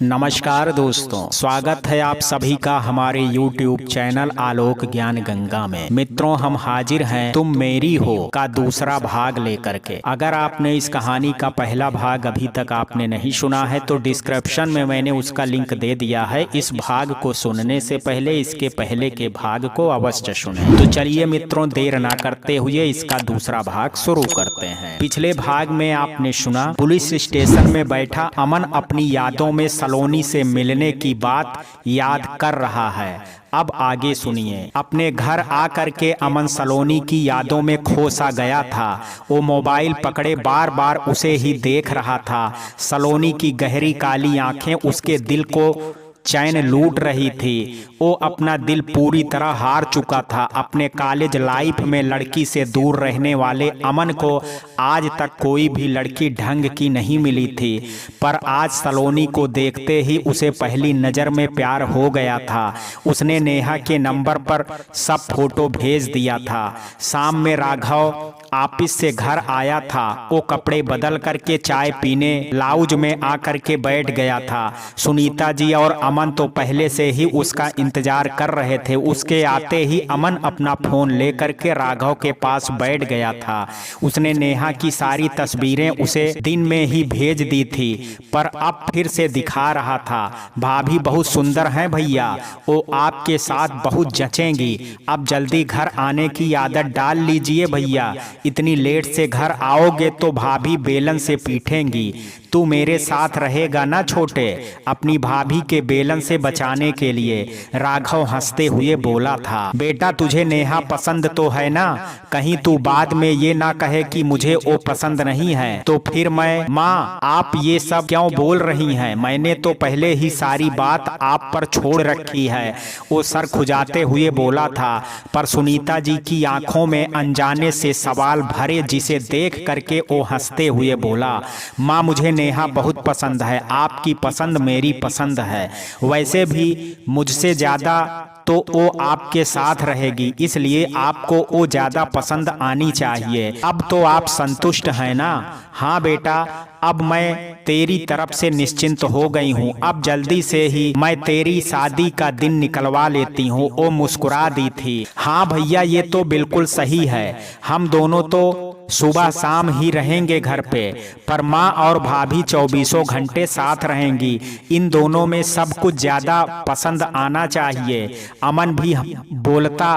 नमस्कार दोस्तों, स्वागत है आप सभी का हमारे YouTube चैनल आलोक ज्ञान गंगा में। मित्रों, हम हाजिर हैं तुम मेरी हो का दूसरा भाग लेकर के। अगर आपने इस कहानी का पहला भाग अभी तक आपने नहीं सुना है तो डिस्क्रिप्शन में मैंने उसका लिंक दे दिया है। इस भाग को सुनने से पहले इसके पहले के भाग को अवश्य सुने। तो चलिए मित्रों, देर ना करते हुए इसका दूसरा भाग शुरू करते हैं। पिछले भाग में आपने सुना पुलिस स्टेशन में बैठा अमन अपनी यादों में सलोनी से मिलने की बात याद कर रहा है। अब आगे सुनिए। अपने घर आकर के अमन सलोनी की यादों में खो सा गया था। वो मोबाइल पकड़े बार बार उसे ही देख रहा था। सलोनी की गहरी काली आंखें उसके दिल को चैन लूट रही थी। वो अपना दिल पूरी तरह हार चुका था। अपने कॉलेज लाइफ में लड़की से दूर रहने वाले अमन को आज तक कोई भी लड़की ढंग की नहीं मिली थी, पर आज सलोनी को देखते ही उसे पहली नज़र में प्यार हो गया था। उसने नेहा के नंबर पर सब फोटो भेज दिया था। शाम में राघव ऑफिस से घर आया था। वो कपड़े बदल करके चाय पीने लाउंज में आकर के बैठ गया था। सुनीता जी और अमन तो पहले से ही उसका इंतजार कर रहे थे। उसके आते ही अमन अपना फोन लेकर के राघव के पास बैठ गया था। उसने नेहा की सारी तस्वीरें उसे दिन में ही भेज दी थी, पर अब फिर से दिखा रहा था। भाभी बहुत सुंदर हैं भैया, वो आपके साथ बहुत जचेंगी। अब जल्दी घर आने की आदत डाल लीजिए भैया, इतनी लेट से घर आओगे तो भाभी बेलन से पीटेंगी। तू मेरे साथ रहेगा ना छोटे, अपनी भाभी के बेलन से बचाने के लिए। राघव हंसते हुए बोला था। बेटा, तुझे नेहा पसंद तो है ना? कहीं तू बाद में ये ना कहे कि मुझे वो पसंद नहीं है तो फिर मैं। माँ, आप ये सब क्यों बोल रही हैं? मैंने तो पहले ही सारी बात आप पर छोड़ रखी है। वो सर खुजाते हुए बोला था, पर सुनीता जी की आंखों में अनजाने से सवाल भरे, जिसे देख करके वो हंसते हुए बोला, माँ मुझे नेहा बहुत पसंद है। आपकी पसंद मेरी पसंद है। वैसे भी मुझसे ज्यादा तो वो आपके साथ रहेगी, इसलिए आपको वो ज्यादा पसंद आनी चाहिए। अब तो आप संतुष्ट हैं ना? हाँ बेटा, अब मैं तेरी तरफ से निश्चिंत हो गई हूँ। अब जल्दी से ही मैं तेरी शादी का दिन निकलवा लेती हूँ। वो मुस्कुरा दी थी। हाँ भैया, ये तो बिल्कुल सही है। हम दोनों तो सुबह शाम ही रहेंगे घर पे, पर माँ और भाभी 24 घंटे साथ रहेंगी। इन दोनों में सब कुछ ज्यादा पसंद आना चाहिए। अमन भी बोलता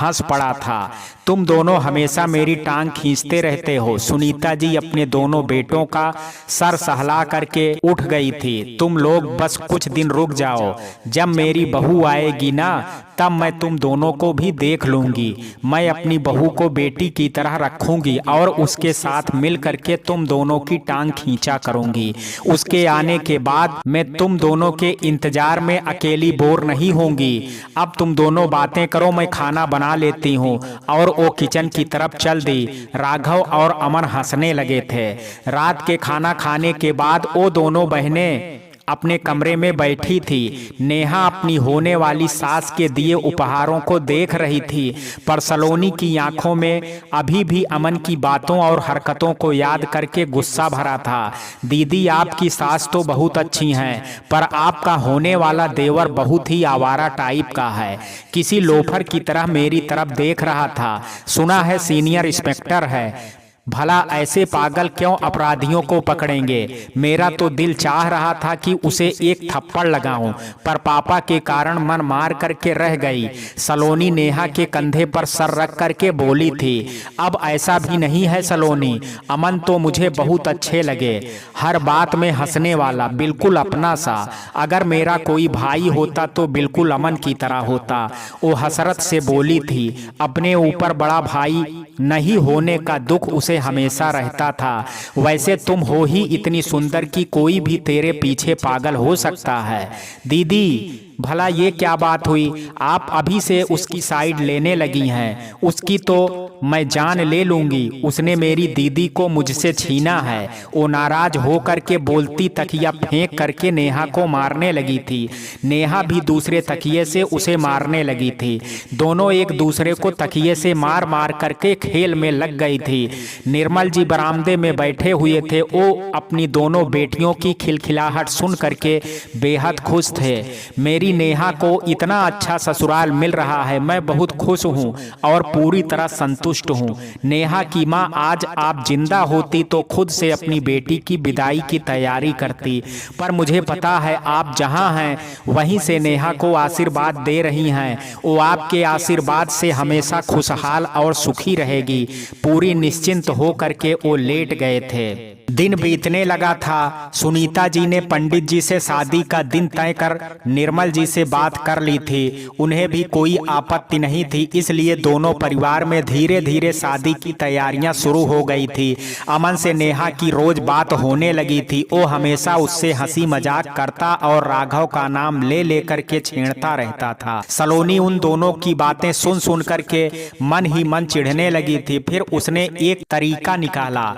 हंस पड़ा था। तुम दोनों हमेशा मेरी टांग खींचते रहते हो। सुनीता जी अपने दोनों बेटों का सर सहला करके उठ गई थी। तुम लोग बस कुछ दिन रुक जाओ, जब मेरी बहू आएगी ना तब मैं तुम दोनों को भी देख लूंगी। मैं अपनी बहू को बेटी की तरह रखूंगी और उसके साथ मिल करके तुम दोनों की टांग खींचा करूंगी। उसके आने के बाद मैं तुम दोनों के इंतजार में अकेली बोर नहीं होंगी। अब तुम दोनों बातें करो, मैं खाना बना लेती हूँ। और वो किचन की तरफ चल दी। राघव और अमन हंसने लगे थे। रात के खाना खाने के बाद वो दोनों बहनें अपने कमरे में बैठी थी। नेहा अपनी होने वाली सास के दिए उपहारों को देख रही थी, पर सलोनी की आंखों में अभी भी अमन की बातों और हरकतों को याद करके गुस्सा भरा था। दीदी, आपकी सास तो बहुत अच्छी हैं, पर आपका होने वाला देवर बहुत ही आवारा टाइप का है। किसी लोफर की तरह मेरी तरफ देख रहा था। सुना है सीनियर इंस्पेक्टर है। भला ऐसे पागल क्यों अपराधियों को पकड़ेंगे? मेरा तो दिल चाह रहा था कि उसे एक थप्पड़ लगाऊं, पर पापा के कारण मन मार करके रह गई। सलोनी नेहा के कंधे पर सर रख करके बोली थी। अब ऐसा भी नहीं है सलोनी, अमन तो मुझे बहुत अच्छे लगे। हर बात में हंसने वाला, बिल्कुल अपना सा। अगर मेरा कोई भाई होता तो बिल्कुल अमन की तरह होता। वो हसरत से बोली थी। अपने ऊपर बड़ा भाई नहीं होने का दुख उसे हमेशा रहता था। वैसे तुम हो ही इतनी सुंदर कि कोई भी तेरे पीछे पागल हो सकता है। दीदी, भला ये क्या बात हुई, आप अभी से उसकी साइड लेने लगी हैं? उसकी तो मैं जान ले लूंगी, उसने मेरी दीदी को मुझसे छीना है। वो नाराज हो करके बोलती तकिया फेंक करके नेहा को मारने लगी थी। नेहा भी दूसरे तकिए से उसे मारने लगी थी। दोनों एक दूसरे को तकिए से मार मार करके खेल में लग गई थी। निर्मल जी बरामदे में बैठे हुए थे। वो अपनी दोनों बेटियों की खिलखिलाहट सुन करके बेहद खुश थे। मेरी नेहा को इतना अच्छा ससुराल मिल रहा है, मैं बहुत खुश हूँ और पूरी तरह संतुष्ट हूँ। नेहा की माँ, आज आप जिंदा होती तो खुद से अपनी बेटी की विदाई की तैयारी करती, पर मुझे पता है आप जहाँ हैं वहीं से नेहा को आशीर्वाद दे रही हैं। वो आपके आशीर्वाद से हमेशा खुशहाल और सुखी रहेगी। पूरी निश्चिंत हो करके वो लेट गए थे। दिन बीतने लगा था। सुनीता जी ने पंडित जी से शादी का दिन तय कर निर्मल जी से बात कर ली थी। उन्हें भी कोई आपत्ति नहीं थी, इसलिए दोनों परिवार में धीरे धीरे शादी की तैयारियां शुरू हो गई थी। अमन से नेहा की रोज बात होने लगी थी। वो हमेशा उससे हंसी मजाक करता और राघव का नाम ले लेकर के छेड़ता रहता था। सलोनी उन दोनों की बातें सुन सुन करके मन ही मन चिढ़ने लगी थी। फिर उसने एक तरीका निकाला।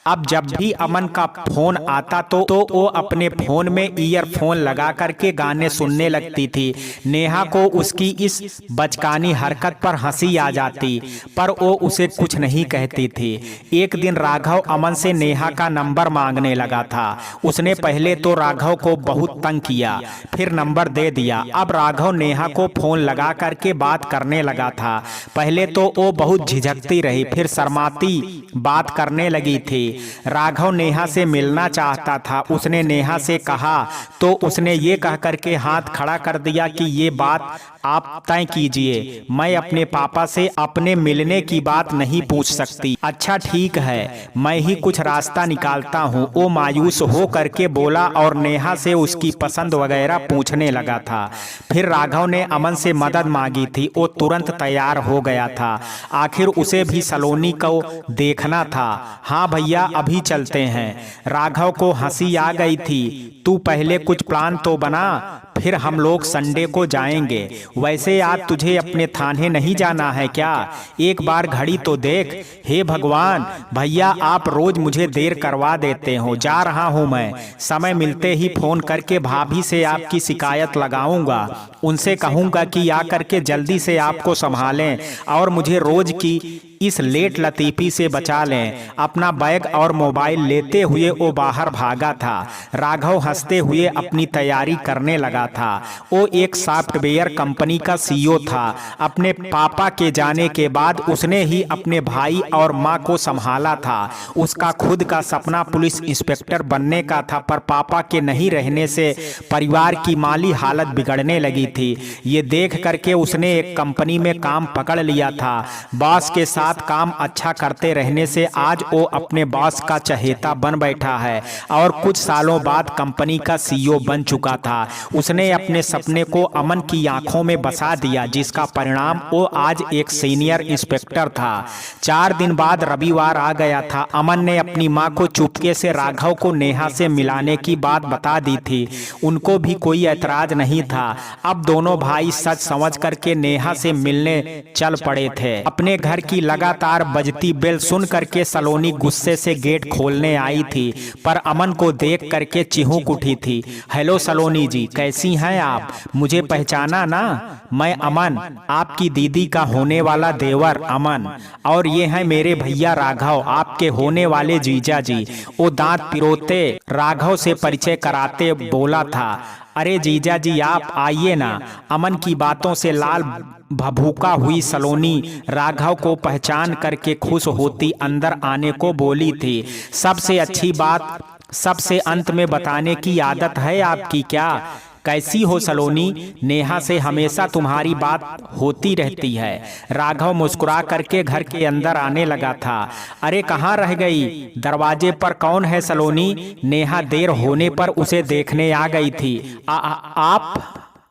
अब जब भी अमन का फोन आता तो वो अपने फोन में ईयरफोन लगा करके गाने सुनने लगती थी। नेहा को उसकी इस बचकानी हरकत पर हंसी आ जाती, पर वो उसे कुछ नहीं कहती थी। एक दिन राघव अमन से नेहा का नंबर मांगने लगा था। उसने पहले तो राघव को बहुत तंग किया, फिर नंबर दे दिया। अब राघव नेहा को फोन लगा करके बात करने लगा था। पहले तो वो बहुत झिझकती रही, फिर शर्माती बात करने लगी थी। राघव नेहा से मिलना चाहता था। उसने नेहा से कहा तो उसने ये कह करके हाथ खड़ा कर दिया कि ये बात आप तय कीजिए, मैं अपने पापा से अपने मिलने की बात नहीं पूछ सकती। अच्छा ठीक है, मैं ही कुछ रास्ता निकालता हूँ, वो मायूस हो करके बोला और नेहा से उसकी पसंद वगैरह पूछने लगा था। फिर राघव ने अमन से मदद मांगी थी। वो तुरंत तैयार हो गया था। आखिर उसे भी सलोनी को देखना था। हाँ भैया, अभी चलते हैं। राघव को हंसी आ गई थी। तू पहले कुछ प्लान तो बना, फिर हम लोग संडे को जाएंगे। वैसे आज तुझे अपने थाने नहीं जाना है क्या? एक बार घड़ी तो देख। हे भगवान, भैया आप रोज मुझे देर करवा देते हो। जा रहा हूँ मैं, समय मिलते ही फोन करके भाभी से आपकी शिकायत लगाऊंगा। उनसे कहूंगा कि आ करके जल्दी से आपको संभालें और मुझे रोज की इस लेट लतीफी से बचा लें। अपना बैग और मोबाइल लेते हुए वो बाहर भागा था। राघव हंसते हुए अपनी तैयारी करने लगा था। वो एक सॉफ्टवेयर कंपनी का सीईओ था। अपने पापा के जाने के बाद उसने ही अपने भाई और माँ को संभाला था। उसका खुद का सपना पुलिस इंस्पेक्टर बनने का था, पर पापा के नहीं रहने से परिवार की माली हालत बिगड़ने लगी थी। ये देख करके उसने एक कंपनी में काम पकड़ लिया था। बॉस के साथ काम अच्छा करते रहने से आज वो अपने बॉस का चहेता बन बैठा है और कुछ सालों बाद कंपनी का सीईओ बन चुका था। उसने अपने सपने को अमन की आंखों में बसा दिया, जिसका परिणाम वो आज एक सीनियर इंस्पेक्टर था। 4 दिन बाद रविवार आ गया था। अमन ने अपनी मां को चुपके से राघव को नेहा से मिलाने की बात बता दी थी। उनको भी कोई ऐतराज नहीं था। अब दोनों भाई सच समझ करके नेहा से मिलने चल पड़े थे। अपने घर की लगातार बजती बेल सुन करके सलोनी गुस्से से गेट खोलने आई थी, पर अमन को देख करके चिहुक उठी थी। हेलो सलोनी जी, कैसी हैं आप? मुझे पहचाना ना? मैं अमन, आपकी दीदी का होने वाला देवर अमन, और ये हैं मेरे भैया राघव, आपके होने वाले जीजा जी। वो दांत पिरोते राघव से परिचय कराते बोला था, अरे जीजा जी आप आइए ना। अमन की बातों से लाल भभूका हुई सलोनी राघव को पहचान करके खुश होती अंदर आने को बोली थी। सबसे अच्छी बात सबसे अंत में बताने की आदत है आपकी क्या? कैसी हो सलोनी? नेहा से हमेशा तुम्हारी बात होती रहती है। राघव मुस्कुरा करके घर के अंदर आने लगा था। अरे कहाँ रह गई? दरवाजे पर कौन है सलोनी? नेहा देर होने पर उसे देखने आ गई थी।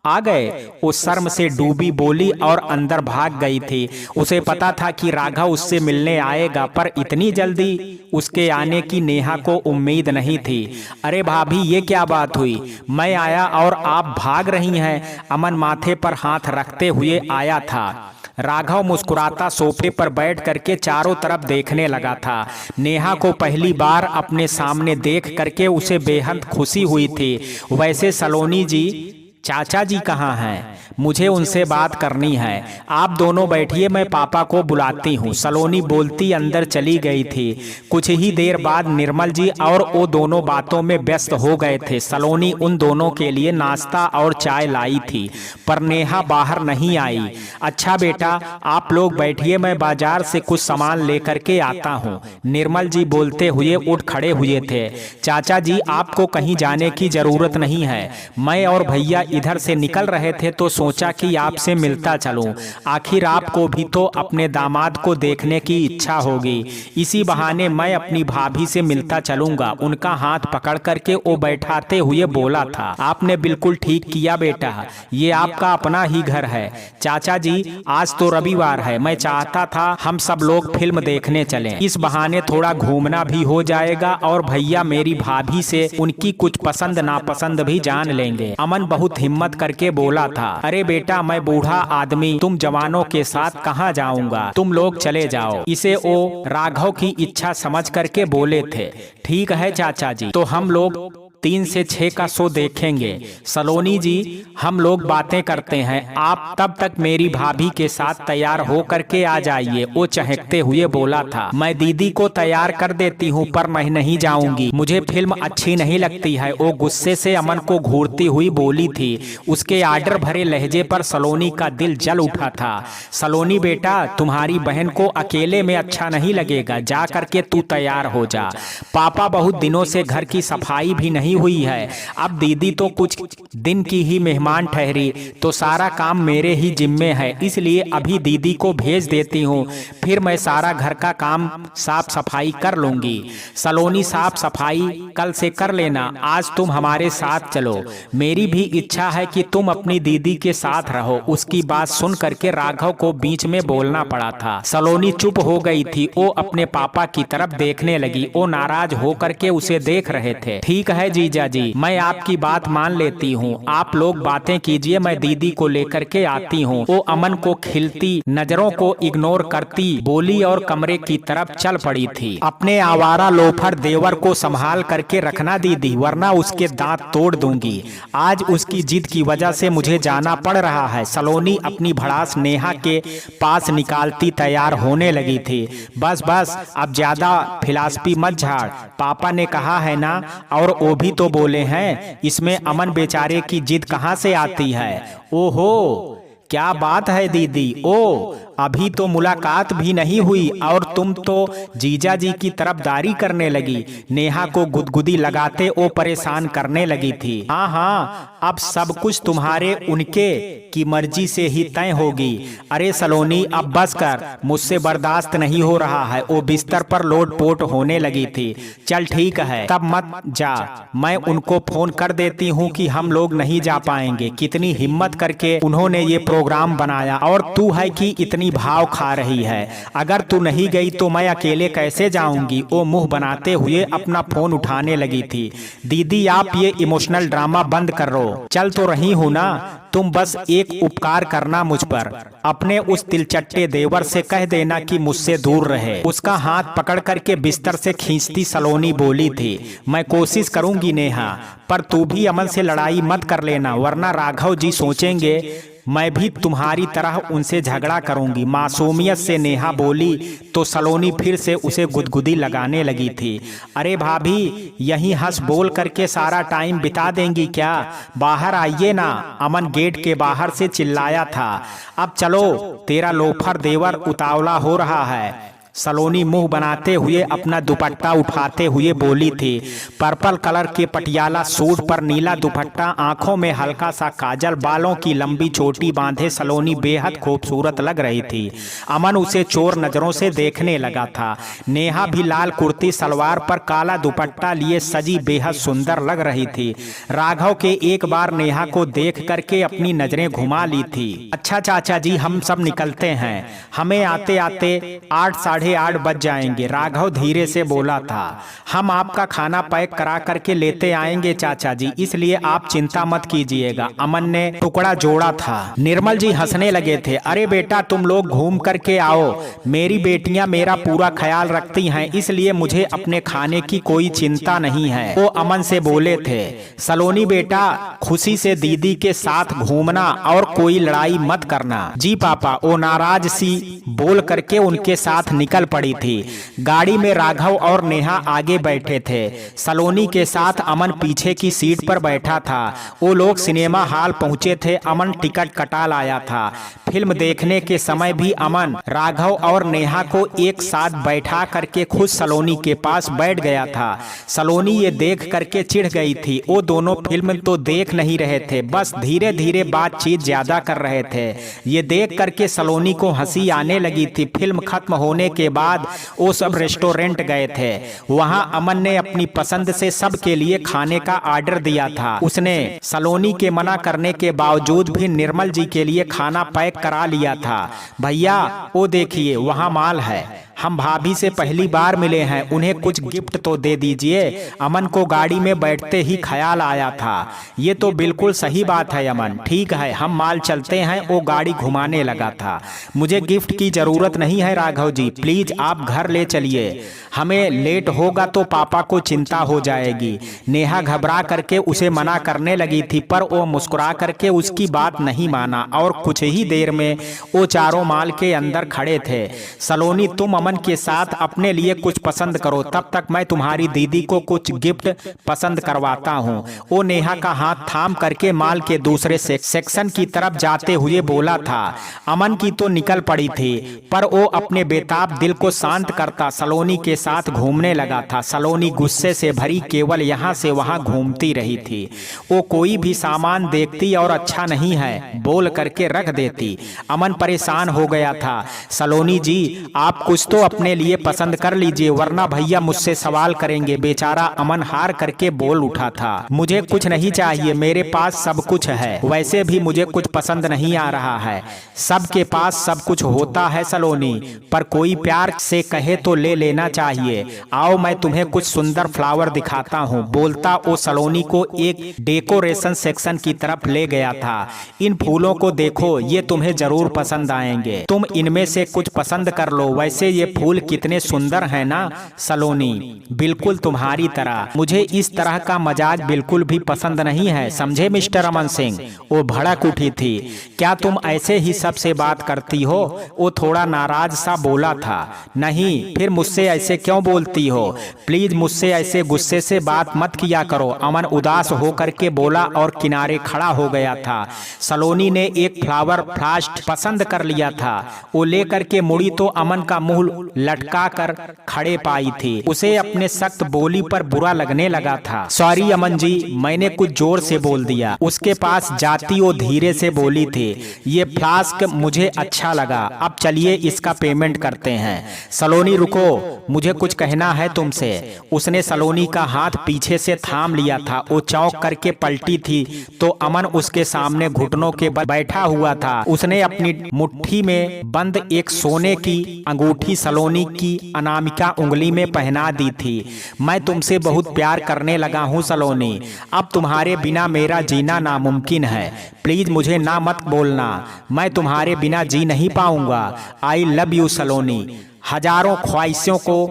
आ गए? वो शर्म से डूबी बोली और अंदर भाग गई थी। उसे पता था कि राघव उससे मिलने आएगा, पर इतनी जल्दी उसके आने की नेहा को उम्मीद नहीं थी। अरे भाभी, ये क्या बात हुई? मैं आया और आप भाग रही हैं? अमन माथे पर हाथ रखते हुए आया था। राघव मुस्कुराता सोफे पर बैठ करके चारों तरफ देखने लगा था। नेहा को पहली बार अपने सामने देख करके उसे बेहद खुशी हुई थी। वैसे सलोनी जी, चाचा जी कहाँ हैं? मुझे उनसे बात करनी है। आप दोनों बैठिए, मैं पापा को बुलाती हूँ। सलोनी बोलती अंदर चली गई थी। कुछ ही देर बाद निर्मल जी और वो दोनों बातों में व्यस्त हो गए थे। सलोनी उन दोनों के लिए नाश्ता और चाय लाई थी, पर नेहा बाहर नहीं आई। अच्छा बेटा, आप लोग बैठिए, मैं बाजार से कुछ सामान लेकर के आता हूँ। निर्मल जी बोलते हुए उठ खड़े हुए थे। चाचा जी, आपको कहीं जाने की जरूरत नहीं है। मैं और भैया इधर से निकल रहे थे तो सोचा कि आपसे मिलता चलूं। आखिर आपको भी तो अपने दामाद को देखने की इच्छा होगी। इसी बहाने मैं अपनी भाभी से मिलता चलूंगा। उनका हाथ पकड़ करके वो बैठाते हुए बोला था। आपने बिल्कुल ठीक किया बेटा, ये आपका अपना ही घर है। चाचा जी, आज तो रविवार है, मैं चाहता था हम सब लोग फिल्म देखने चलें। इस बहाने थोड़ा घूमना भी हो जाएगा और भैया मेरी भाभी से उनकी कुछ पसंद नापसंद भी जान लेंगे। अमन बहुत हिम्मत करके बोला था। अरे बेटा, मैं बूढ़ा आदमी तुम जवानों के साथ कहाँ जाऊंगा, तुम लोग चले जाओ। इसे वो राघव की इच्छा समझ करके बोले थे। ठीक है चाचा जी, तो हम लोग 3 से 6 का शो देखेंगे। सलोनी जी, हम लोग बातें करते हैं, आप तब तक मेरी भाभी के साथ तैयार हो करके आ जाइए। वो चहकते हुए बोला था। मैं दीदी को तैयार कर देती हूँ, पर मैं नहीं जाऊंगी, मुझे फिल्म अच्छी नहीं लगती है। वो गुस्से से अमन को घूरती हुई बोली थी। उसके आर्डर भरे लहजे पर सलोनी का दिल जल उठा था। सलोनी बेटा, तुम्हारी बहन को अकेले में अच्छा नहीं लगेगा, जा करके तू तैयार हो जा। पापा बहुत दिनों से घर की सफाई भी नहीं हुई है। अब दीदी तो कुछ दिन की ही मेहमान ठहरी, तो सारा काम मेरे ही जिम्मे है, इसलिए अभी दीदी को भेज देती हूँ, फिर मैं सारा घर का काम साफ सफाई कर लूंगी। सलोनी, साफ सफाई कल से कर लेना, आज तुम हमारे साथ चलो। मेरी भी इच्छा है कि तुम अपनी दीदी के साथ रहो। उसकी बात सुन करके राघव को बीच में बोलना पड़ा था। सलोनी चुप हो गई थी। वो अपने पापा की तरफ देखने लगी। वो नाराज होकर के उसे देख रहे थे। ठीक है जीजा जी, मैं आपकी बात मान लेती हूँ, आप लोग बातें कीजिए, मैं दीदी को लेकर के आती हूँ। वो अमन को खिलती नजरों को इग्नोर करती बोली और कमरे की तरफ चल पड़ी थी। अपने आवारा लोफर देवर को संभाल करके रखना दीदी, वरना उसके दांत तोड़ दूंगी। आज उसकी जिद की वजह से मुझे जाना पड़ रहा है। सलोनी अपनी भड़ास नेहा के पास निकालती तैयार होने लगी थी। बस बस, अब ज्यादा फिलॉसफी मत झाड़, पापा ने कहा है ना, और वो भी तो बोले हैं। इसमें अमन बेचारे की जिद कहाँ से आती है? ओहो, क्या बात है दीदी, ओ अभी तो मुलाकात भी नहीं हुई और तुम तो जीजा जी की तरफदारी करने लगी। नेहा को गुदगुदी लगाते वो परेशान करने लगी थी। हाँ हाँ, अब सब कुछ तुम्हारे उनके की मर्जी से ही तय होगी। अरे सलोनी, अब बस कर, मुझसे बर्दाश्त नहीं हो रहा है। वो बिस्तर पर लोटपोट होने लगी थी। चल ठीक है, तब मत जा, मैं उनको फोन कर देती हूँ कि हम लोग नहीं जा पाएंगे। कितनी हिम्मत करके उन्होंने ये प्रोग्राम बनाया, और तू है कि इतनी भाव खा रही है। अगर तू नहीं गई तो मैं अकेले कैसे जाऊंगी? वो मुंह बनाते हुए अपना फोन उठाने लगी थी। दीदी, आप ये इमोशनल ड्रामा बंद कर रो। चल तो रही हूँ ना, तुम बस एक उपकार करना मुझ पर, अपने उस तिलचट्टे देवर से कह देना कि मुझसे दूर रहे। उसका हाथ पकड़ करके बिस्तर से खींचती सलोनी बोली थी। मैं कोशिश करूंगी नेहा, पर तू भी अमन से लड़ाई मत कर लेना, वरना राघव जी सोचेंगे मैं भी तुम्हारी तरह उनसे झगड़ा करूंगी। मासूमियत से नेहा बोली तो सलोनी फिर से उसे गुदगुदी लगाने लगी थी। अरे भाभी, यहीं हंस बोल करके सारा टाइम बिता देंगी क्या? बाहर आइए ना, अमन गेट के बाहर से चिल्लाया था। अब चलो, तेरा लोफर देवर उतावला हो रहा है। सलोनी मुंह बनाते हुए अपना दुपट्टा उठाते हुए बोली थी। पर्पल कलर के पटियाला सूट पर नीला दुपट्टा, आंखों में हल्का सा काजल, बालों की लंबी चोटी बांधे सलोनी बेहद खूबसूरत लग रही थी। अमन उसे चोर नजरों से देखने लगा था। नेहा भी लाल कुर्ती सलवार पर काला दुपट्टा लिए सजी बेहद सुंदर लग रही थी। राघव के एक बार नेहा को देख करके अपनी नजरें घुमा ली थी। अच्छा चाचा जी, हम सब निकलते हैं, हमें आते आते 8 साढ़े 8 बज जाएंगे, राघव धीरे से बोला था। हम आपका खाना पैक करा करके लेते आएंगे चाचा जी, इसलिए आप चिंता मत कीजिएगा, अमन ने टुकड़ा जोड़ा था। निर्मल जी हंसने लगे थे। अरे बेटा, तुम लोग घूम करके आओ, मेरी बेटियां मेरा पूरा ख्याल रखती हैं, इसलिए मुझे अपने खाने की कोई चिंता नहीं है, वो अमन से बोले थे। सलोनी बेटा, खुशी से दीदी के साथ घूमना और कोई लड़ाई मत करना। जी पापा, वो नाराज सी बोल करके उनके साथ निकल पड़ी थी। गाड़ी में राघव और नेहा आगे बैठे थे। सलोनी के साथ अमन पीछे की सीट पर बैठा था। वो लोग सिनेमा हॉल पहुंचे थे। अमन टिकट कटा लाया था। फिल्म देखने के समय भी अमन राघव और नेहा को एक साथ बैठा करके खुद सलोनी के पास बैठ गया था। सलोनी ये देख करके चिढ़ गई थी। वो दोनों फिल्म तो देख नहीं रहे थे, बस धीरे धीरे बातचीत ज्यादा कर रहे थे। ये देख करके सलोनी को हंसी आने लगी थी। फिल्म खत्म होने के बाद वो सब रेस्टोरेंट गए थे। वहां अमन ने अपनी पसंद से सबके लिए खाने का ऑर्डर दिया था। उसने सलोनी के मना करने के बावजूद भी निर्मल जी के लिए खाना पैक करा लिया था। भैया, वो देखिए वहां माल है, हम भाभी से पहली बार मिले हैं, उन्हें कुछ गिफ्ट तो दे दीजिए। अमन को गाड़ी में बैठते ही ख्याल आया था। ये तो बिल्कुल सही बात है अमन, ठीक है हम माल चलते हैं। वो गाड़ी घुमाने लगा था। मुझे गिफ्ट की जरूरत नहीं है राघव जी, प्लीज आप घर ले चलिए, हमें लेट होगा तो पापा को चिंता हो जाएगी। नेहा घबरा करके उसे मना करने लगी थी, पर वो मुस्कुरा करके उसकी बात नहीं माना और कुछ ही देर में वो चारों माल के अंदर खड़े थे। सलोनी, तुम अमन के साथ अपने लिए कुछ पसंद करो, तब तक मैं तुम्हारी दीदी को कुछ गिफ्ट पसंद करवाता हूँ। वो नेहा का हाथ थाम करके माल के दूसरे सेक्शन की तरफ जाते हुए बोला था। अमन की तो निकल पड़ी थी, पर वो अपने बेताब दिल को शांत करता सलोनी के साथ घूमने लगा था। सलोनी गुस्से से भरी केवल यहाँ से वहाँ घूमती रही थी। वो कोई भी सामान देखती और अच्छा नहीं है बोल करके रख देती। अमन परेशान हो गया था। सलोनी जी, आप कुछ तो अपने लिए पसंद कर लीजिए, वरना भैया मुझसे सवाल करेंगे। बेचारा अमन हार करके बोल उठा था। मुझे कुछ नहीं चाहिए, मेरे पास सब कुछ है, वैसे भी मुझे कुछ पसंद नहीं आ रहा है। सबके पास सब कुछ होता है सलोनी, पर कोई प्यार से कहे तो ले लेना चाहिए। आओ मैं तुम्हें कुछ सुंदर फ्लावर दिखाता हूँ, बोलता वो सलोनी को एक डेकोरेशन सेक्शन की तरफ ले गया था। इन फूलों को देखो, ये तुम्हें जरूर पसंद आएंगे, तुम इनमें से कुछ पसंद कर लो। वैसे ये फूल कितने सुंदर हैं ना सलोनी, बिल्कुल तुम्हारी तरह। मुझे इस तरह का मजाक बिल्कुल भी पसंद नहीं है, समझे मिस्टर अमन सिंह। वो भड़क उठी थी। क्या तुम ऐसे ही सबसे बात करती हो? वो थोड़ा नाराज सा बोला था। नहीं, फिर मुझसे ऐसे क्यों बोलती हो? प्लीज मुझसे ऐसे गुस्से से बात मत किया करो। अमन उदास होकर के बोला और किनारे खड़ा हो गया था। सलोनी ने एक फ्लावर फ्लास्ट पसंद कर लिया था। वो लेकर के मुड़ी तो अमन का मुंह लटका कर खड़े पाई थी। उसे अपने सख्त बोली पर बुरा लगने लगा था। सॉरी अमन जी, मैंने कुछ जोर से बोल दिया। उसके पास जाती वो धीरे से बोली थी। ये फ्लास्क मुझे अच्छा लगा, अब चलिए इसका पेमेंट करते हैं। सलोनी रुको, मुझे कुछ कहना है तुमसे। उसने सलोनी का हाथ पीछे से थाम लिया था। वो चौंक करके पलटी थी तो अमन उसके सामने घुटनों के बल बैठा हुआ था। उसने अपनी मुट्ठी में बंद एक सोने की अंगूठी सलोनी की अनामिका उंगली में पहना दी थी। मैं तुमसे बहुत प्यार करने लगा हूँ सलोनी, अब तुम्हारे बिना मेरा जीना नामुमकिन है। प्लीज मुझे ना मत बोलना, मैं तुम्हारे बिना जी नहीं पाऊंगा। आई लव यू सलोनी। हजारों ख्वाहिशों को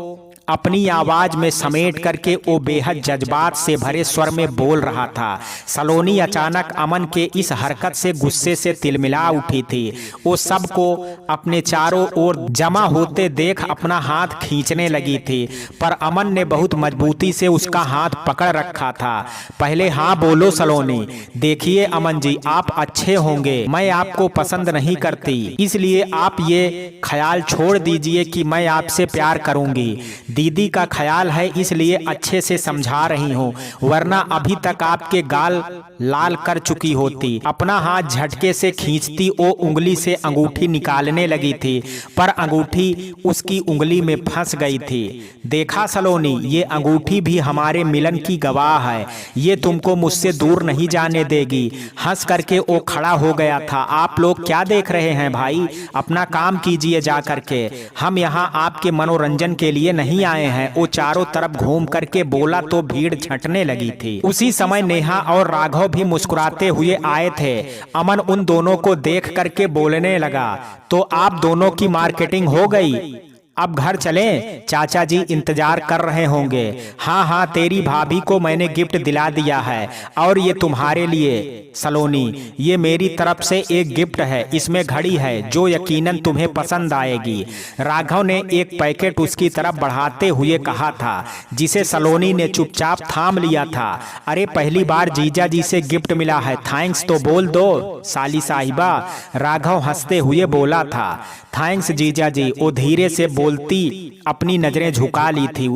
अपनी आवाज में समेट करके वो बेहद जज्बात से भरे स्वर में बोल रहा था। सलोनी अचानक अमन के इस हरकत से गुस्से से तिलमिला उठी थी। वो सबको अपने चारों ओर जमा होते देख अपना हाथ खींचने लगी थी, पर अमन ने बहुत मजबूती से उसका हाथ पकड़ रखा था। पहले हाँ बोलो सलोनी। देखिए अमन जी, आप अच्छे होंगे, मैं आपको पसंद नहीं करती, इसलिए आप ये ख्याल छोड़ दीजिए कि मैं आपसे प्यार करूंगी। दीदी का ख्याल है इसलिए अच्छे से समझा रही हूँ, वरना अभी तक आपके गाल लाल कर चुकी होती। अपना हाथ झटके से खींचती वो उंगली से अंगूठी निकालने लगी थी, पर अंगूठी उसकी उंगली में फंस गई थी। देखा सलोनी, ये अंगूठी भी हमारे मिलन की गवाह है, ये तुमको मुझसे दूर नहीं जाने देगी। हंस करके वो खड़ा हो गया था। आप लोग क्या देख रहे हैं भाई, अपना काम कीजिए जा करके, हम यहाँ आपके मनोरंजन के लिए नहीं आए हैं। वो चारों तरफ घूम करके बोला तो भीड़ छंटने लगी थी। उसी समय नेहा और राघव भी मुस्कुराते हुए आए थे। अमन उन दोनों को देख करके बोलने लगा, तो आप दोनों की मार्केटिंग हो गई, अब घर चलें, चाचा जी इंतजार कर रहे होंगे। हाँ हाँ, तेरी भाभी को मैंने गिफ्ट दिला दिया है, और ये तुम्हारे लिए सलोनी, ये मेरी तरफ से एक गिफ्ट है, इसमें घड़ी है जो यकीनन तुम्हें पसंद आएगी। राघव ने एक पैकेट उसकी तरफ बढ़ाते हुए कहा था, जिसे सलोनी ने चुपचाप थाम लिया था। अरे पहली बार जीजा जी से गिफ्ट मिला है, थैंक्स तो बोल दो साली साहिबा। राघव हंसते हुए बोला था। थैंक्स जीजा जी। वो धीरे से बोलती अपनी नजरें झुका ली थी।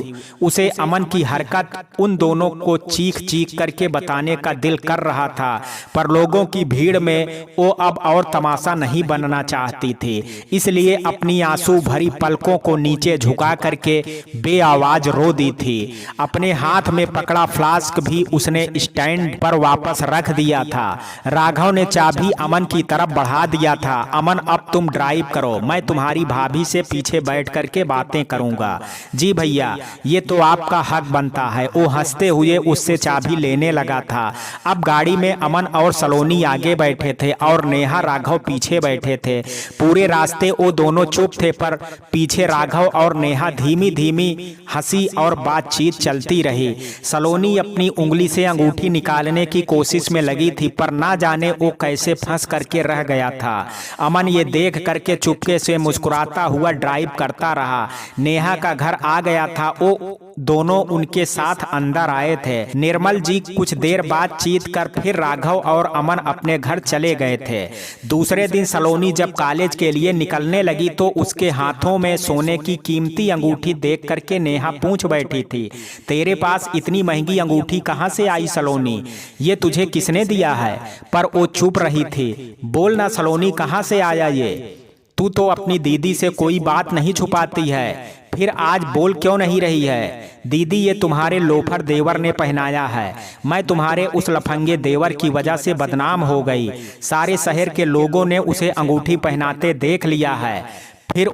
उसे अमन की हरकत उन दोनों को चीख चीख करके बताने का दिल कर रहा था, पर लोगों की भीड़ में वो अब और तमाशा नहीं बनना चाहती थी, इसलिए अपनी आंसू भरी पलकों को नीचे झुका करके बेआवाज रो दी थी। अपने हाथ में पकड़ा फ्लास्क भी उसने स्टैंड पर वापस रख दिया था। राघव ने चाबी अमन की तरफ बढ़ा दिया था। अमन, अब तुम ड्राइव करो, मैं तुम्हारी भाभी से पीछे बैठ करके बातें करूंगा। जी भैया, ये तो आपका हक बनता है। वो हंसते हुए उससे चाबी लेने लगा था। अब गाड़ी में अमन और सलोनी आगे बैठे थे और नेहा राघव पीछे बैठे थे। पूरे रास्ते वो दोनों चुप थे, पर पीछे राघव और नेहा धीमी धीमी हंसी और बातचीत चलती रही। सलोनी अपनी उंगली से अंगूठी निकालने की कोशिश में लगी थी, पर ना जाने वो कैसे फंस करके रह गया था। अमन ये देख करके चुपके से मुस्कुराता हुआ ड्राइव करता रहा। नेहा का घर आ गया था। वो दोनों उनके साथ अंदर आए थे। निर्मल जी कुछ देर बातचीत कर फिर राघव और अमन अपने घर चले गए थे। दूसरे दिन सलोनी जब कॉलेज के लिए निकलने लगी तो उसके हाथों में सोने की कीमती अंगूठी देख करके नेहा पूछ बैठी थी, तेरे पास इतनी महंगी अंगूठी कहाँ से आई सलोनी, ये तुझे किसने दिया है? पर वो चुप रही थी। बोलना सलोनी, कहाँ से आया ये? तू तो अपनी दीदी से कोई बात नहीं छुपाती है, फिर आज बोल क्यों नहीं रही है? दीदी, ये तुम्हारे लोफर देवर ने पहनाया है। मैं तुम्हारे उस लफंगे देवर की वजह से बदनाम हो गई। सारे शहर के लोगों ने उसे अंगूठी पहनाते देख लिया है। फिर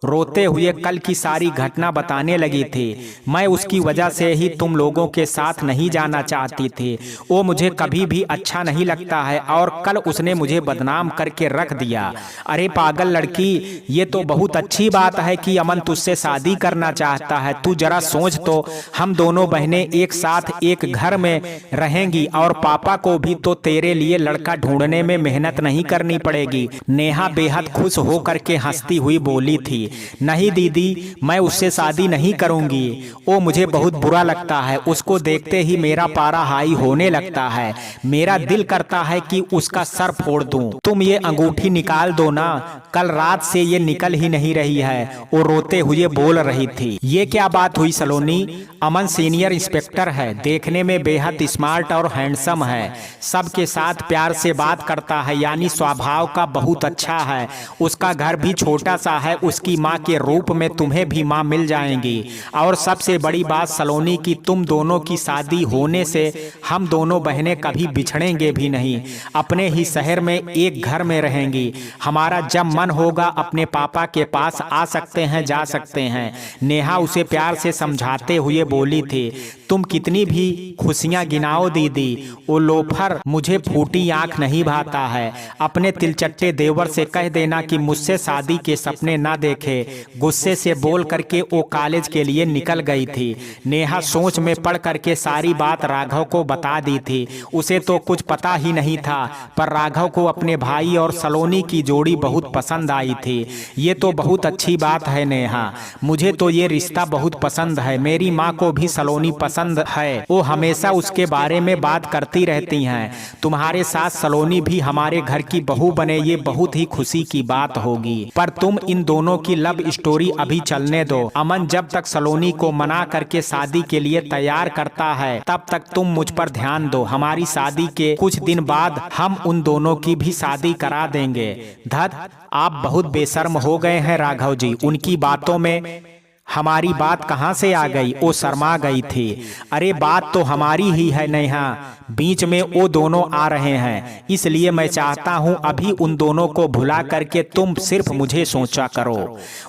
रोते हुए कल की सारी घटना बताने लगी थी। मैं उसकी वजह से ही तुम लोगों के साथ नहीं जाना चाहती थी। वो मुझे कभी भी अच्छा नहीं लगता है और कल उसने मुझे बदनाम करके रख दिया। अरे पागल लड़की, ये तो बहुत अच्छी बात है कि अमन तुझसे शादी करना चाहता है। तू जरा सोच तो, हम दोनों बहनें एक साथ एक घर में रहेंगी और पापा को भी तो तेरे लिए लड़का ढूंढने में मेहनत नहीं करनी पड़ेगी। नेहा बेहद खुश होकर के हंसती हुई बोली थी, नहीं दीदी, मैं उससे शादी नहीं करूंगी। वो मुझे बहुत बुरा लगता है। उसको देखते ही मेरा पारा हाई होने लगता है। मेरा दिल करता है कि उसका सर फोड़ दूं। तुम ये अंगूठी निकाल दो ना, कल रात से ये निकल ही नहीं रही है। वो रोते हुए बोल रही थी। ये क्या बात हुई सलोनी? अमन सीनियर इंस्पेक्टर है, देखने में बेहद स्मार्ट और हैंडसम है, सबके साथ प्यार से बात करता है, यानी स्वभाव का बहुत अच्छा है। उसका घर भी छोटा सा है। उसकी माँ के रूप में तुम्हें भी माँ मिल जाएंगी। और सबसे बड़ी बात सलोनी की, तुम दोनों की शादी होने से हम दोनों बहनें कभी बिछड़ेंगे भी नहीं। अपने ही शहर में एक घर में रहेंगी। हमारा जब मन होगा अपने पापा के पास आ सकते हैं, जा सकते हैं। नेहा उसे प्यार से समझाते हुए बोली थी, तुम कितनी भी खुशियां गिनाओ दीदी, वो लोफर मुझे फूटी आंख नहीं भाता है। अपने तिलचट्टे देवर से कह देना कि मुझसे शादी के सपने ना देखे। गुस्से से बोल करके वो कॉलेज के लिए निकल गई थी। नेहा सोच में पड़ करके सारी बात राघव को बता दी थी। उसे तो कुछ पता ही नहीं था, पर राघव को अपने भाई और सलोनी की जोड़ी बहुत पसंद आई थी। ये तो बहुत अच्छी बात है नेहा, मुझे तो ये रिश्ता बहुत पसंद है। मेरी माँ को भी सलोनी पसंद है, वो हमेशा उसके बारे में बात करती रहती हैं। तुम्हारे साथ सलोनी भी हमारे घर की बहू बने, ये बहुत ही खुशी की बात होगी। पर तुम इन दोनों की लव स्टोरी अभी चलने दो। अमन जब तक सलोनी को मना करके शादी के लिए तैयार करता है, तब तक तुम मुझ पर ध्यान दो। हमारी शादी के कुछ दिन बाद हम उन दोनों की भी शादी करा देंगे। धत, आप बहुत बेशर्म हो गए हैं राघव जी। उनकी बातों में हमारी बात कहाँ से आ गई? वो शर्मा गई थी। अरे बात तो हमारी ही है नेहा, बीच में वो दोनों आ रहे हैं, इसलिए मैं चाहता हूँ अभी उन दोनों को भुला करके तुम सिर्फ मुझे सोचा करो।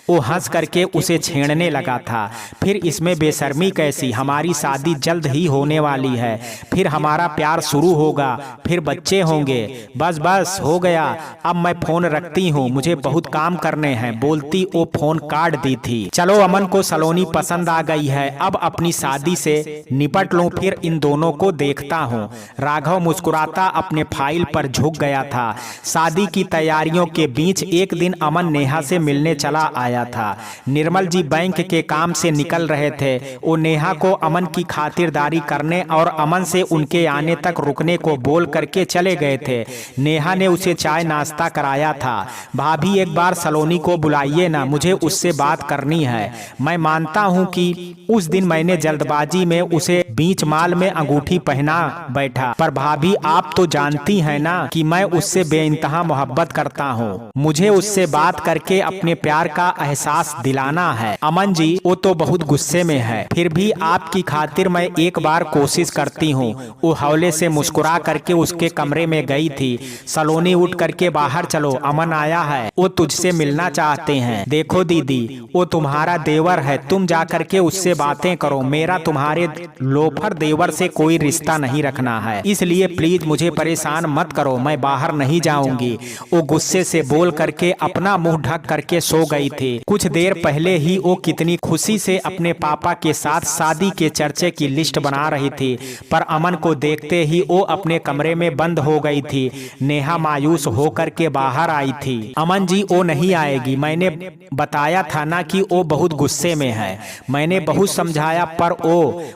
वो हंस करके उसे छेड़ने लगा था। फिर इसमें बेशर्मी कैसी? हमारी शादी जल्द ही होने वाली है, फिर हमारा प्यार शुरू होगा, फिर बच्चे होंगे। बस बस हो गया, अब मैं फोन रखती हूँ, मुझे बहुत काम करने हैं, बोलती वो फोन काट दी थी। चलो, अमन को सलोनी पसंद आ गई है, अब अपनी शादी से निपट लूं, फिर इन दोनों को देखता हूं। राघव मुस्कुराता अपने फाइल पर झुक गया था। शादी की तैयारियों के बीच एक दिन अमन नेहा से मिलने चला आया था। निर्मल जी बैंक के काम से निकल रहे थे। वो नेहा को अमन की खातिरदारी करने और अमन से उनके आने तक रुकने को बोल करके चले गए थे। नेहा ने उसे चाय नाश्ता कराया था। भाभी एक बार सलोनी को बुलाइए ना, मुझे उससे बात करनी है। मैं मानता हूं कि उस दिन मैंने जल्दबाजी में उसे बीच माल में अंगूठी पहना बैठा, पर भाभी आप तो जानती हैं ना कि मैं उससे बेइंतहा मोहब्बत करता हूं। मुझे उससे बात करके अपने प्यार का एहसास दिलाना है। अमन जी वो तो बहुत गुस्से में है, फिर भी आपकी खातिर मैं एक बार कोशिश करती हूँ। वो हौले से मुस्कुरा करके उसके कमरे में गई थी। सलोनी उठ करके बाहर चलो, अमन आया है, वो तुझसे मिलना चाहते हैं। देखो दीदी, वो तुम्हारा देवर है, तुम जाकर के उससे बातें करो। मेरा तुम्हारे लोफर देवर से कोई रिश्ता नहीं रखना है, इसलिए प्लीज मुझे परेशान मत करो, मैं बाहर नहीं जाऊंगी। वो गुस्से से बोल करके अपना मुंह ढक करके सो गई थी। कुछ देर पहले ही वो कितनी खुशी से अपने पापा के साथ शादी के चर्चे की लिस्ट बना रही थी, पर अमन को देखते ही वो अपने कमरे में बंद हो गई थी। नेहा मायूस होकर के बाहर आई थी। अमन जी वो नहीं आएगी, मैंने बताया था ना कि वो बहुत गुस्से में है। मैंने बहुत समझाया, पर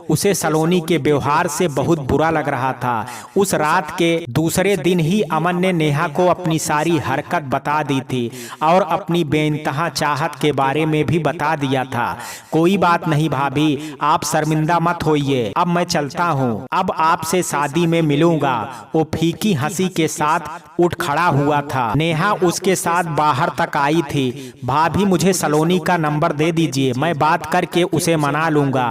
उसे सलोनी के व्यवहार से बहुत बुरा लग रहा था। उस रात के दूसरे दिन ही अमन ने नेहा को अपनी सारी हरकत बता दी थी और अपनी बेइंतहा चाहत के बारे में भी बता दिया था। कोई बात नहीं भाभी, आप शर्मिंदा मत होइए, अब मैं चलता हूँ, अब आपसे शादी में मिलूंगा। वो फीकी हंसी के साथ उठ खड़ा हुआ था। नेहा उसके साथ बाहर तक आई थी। भाभी मुझे सलोनी का नंबर दे दीजिए, मैं बात करके उसे मना लूंगा।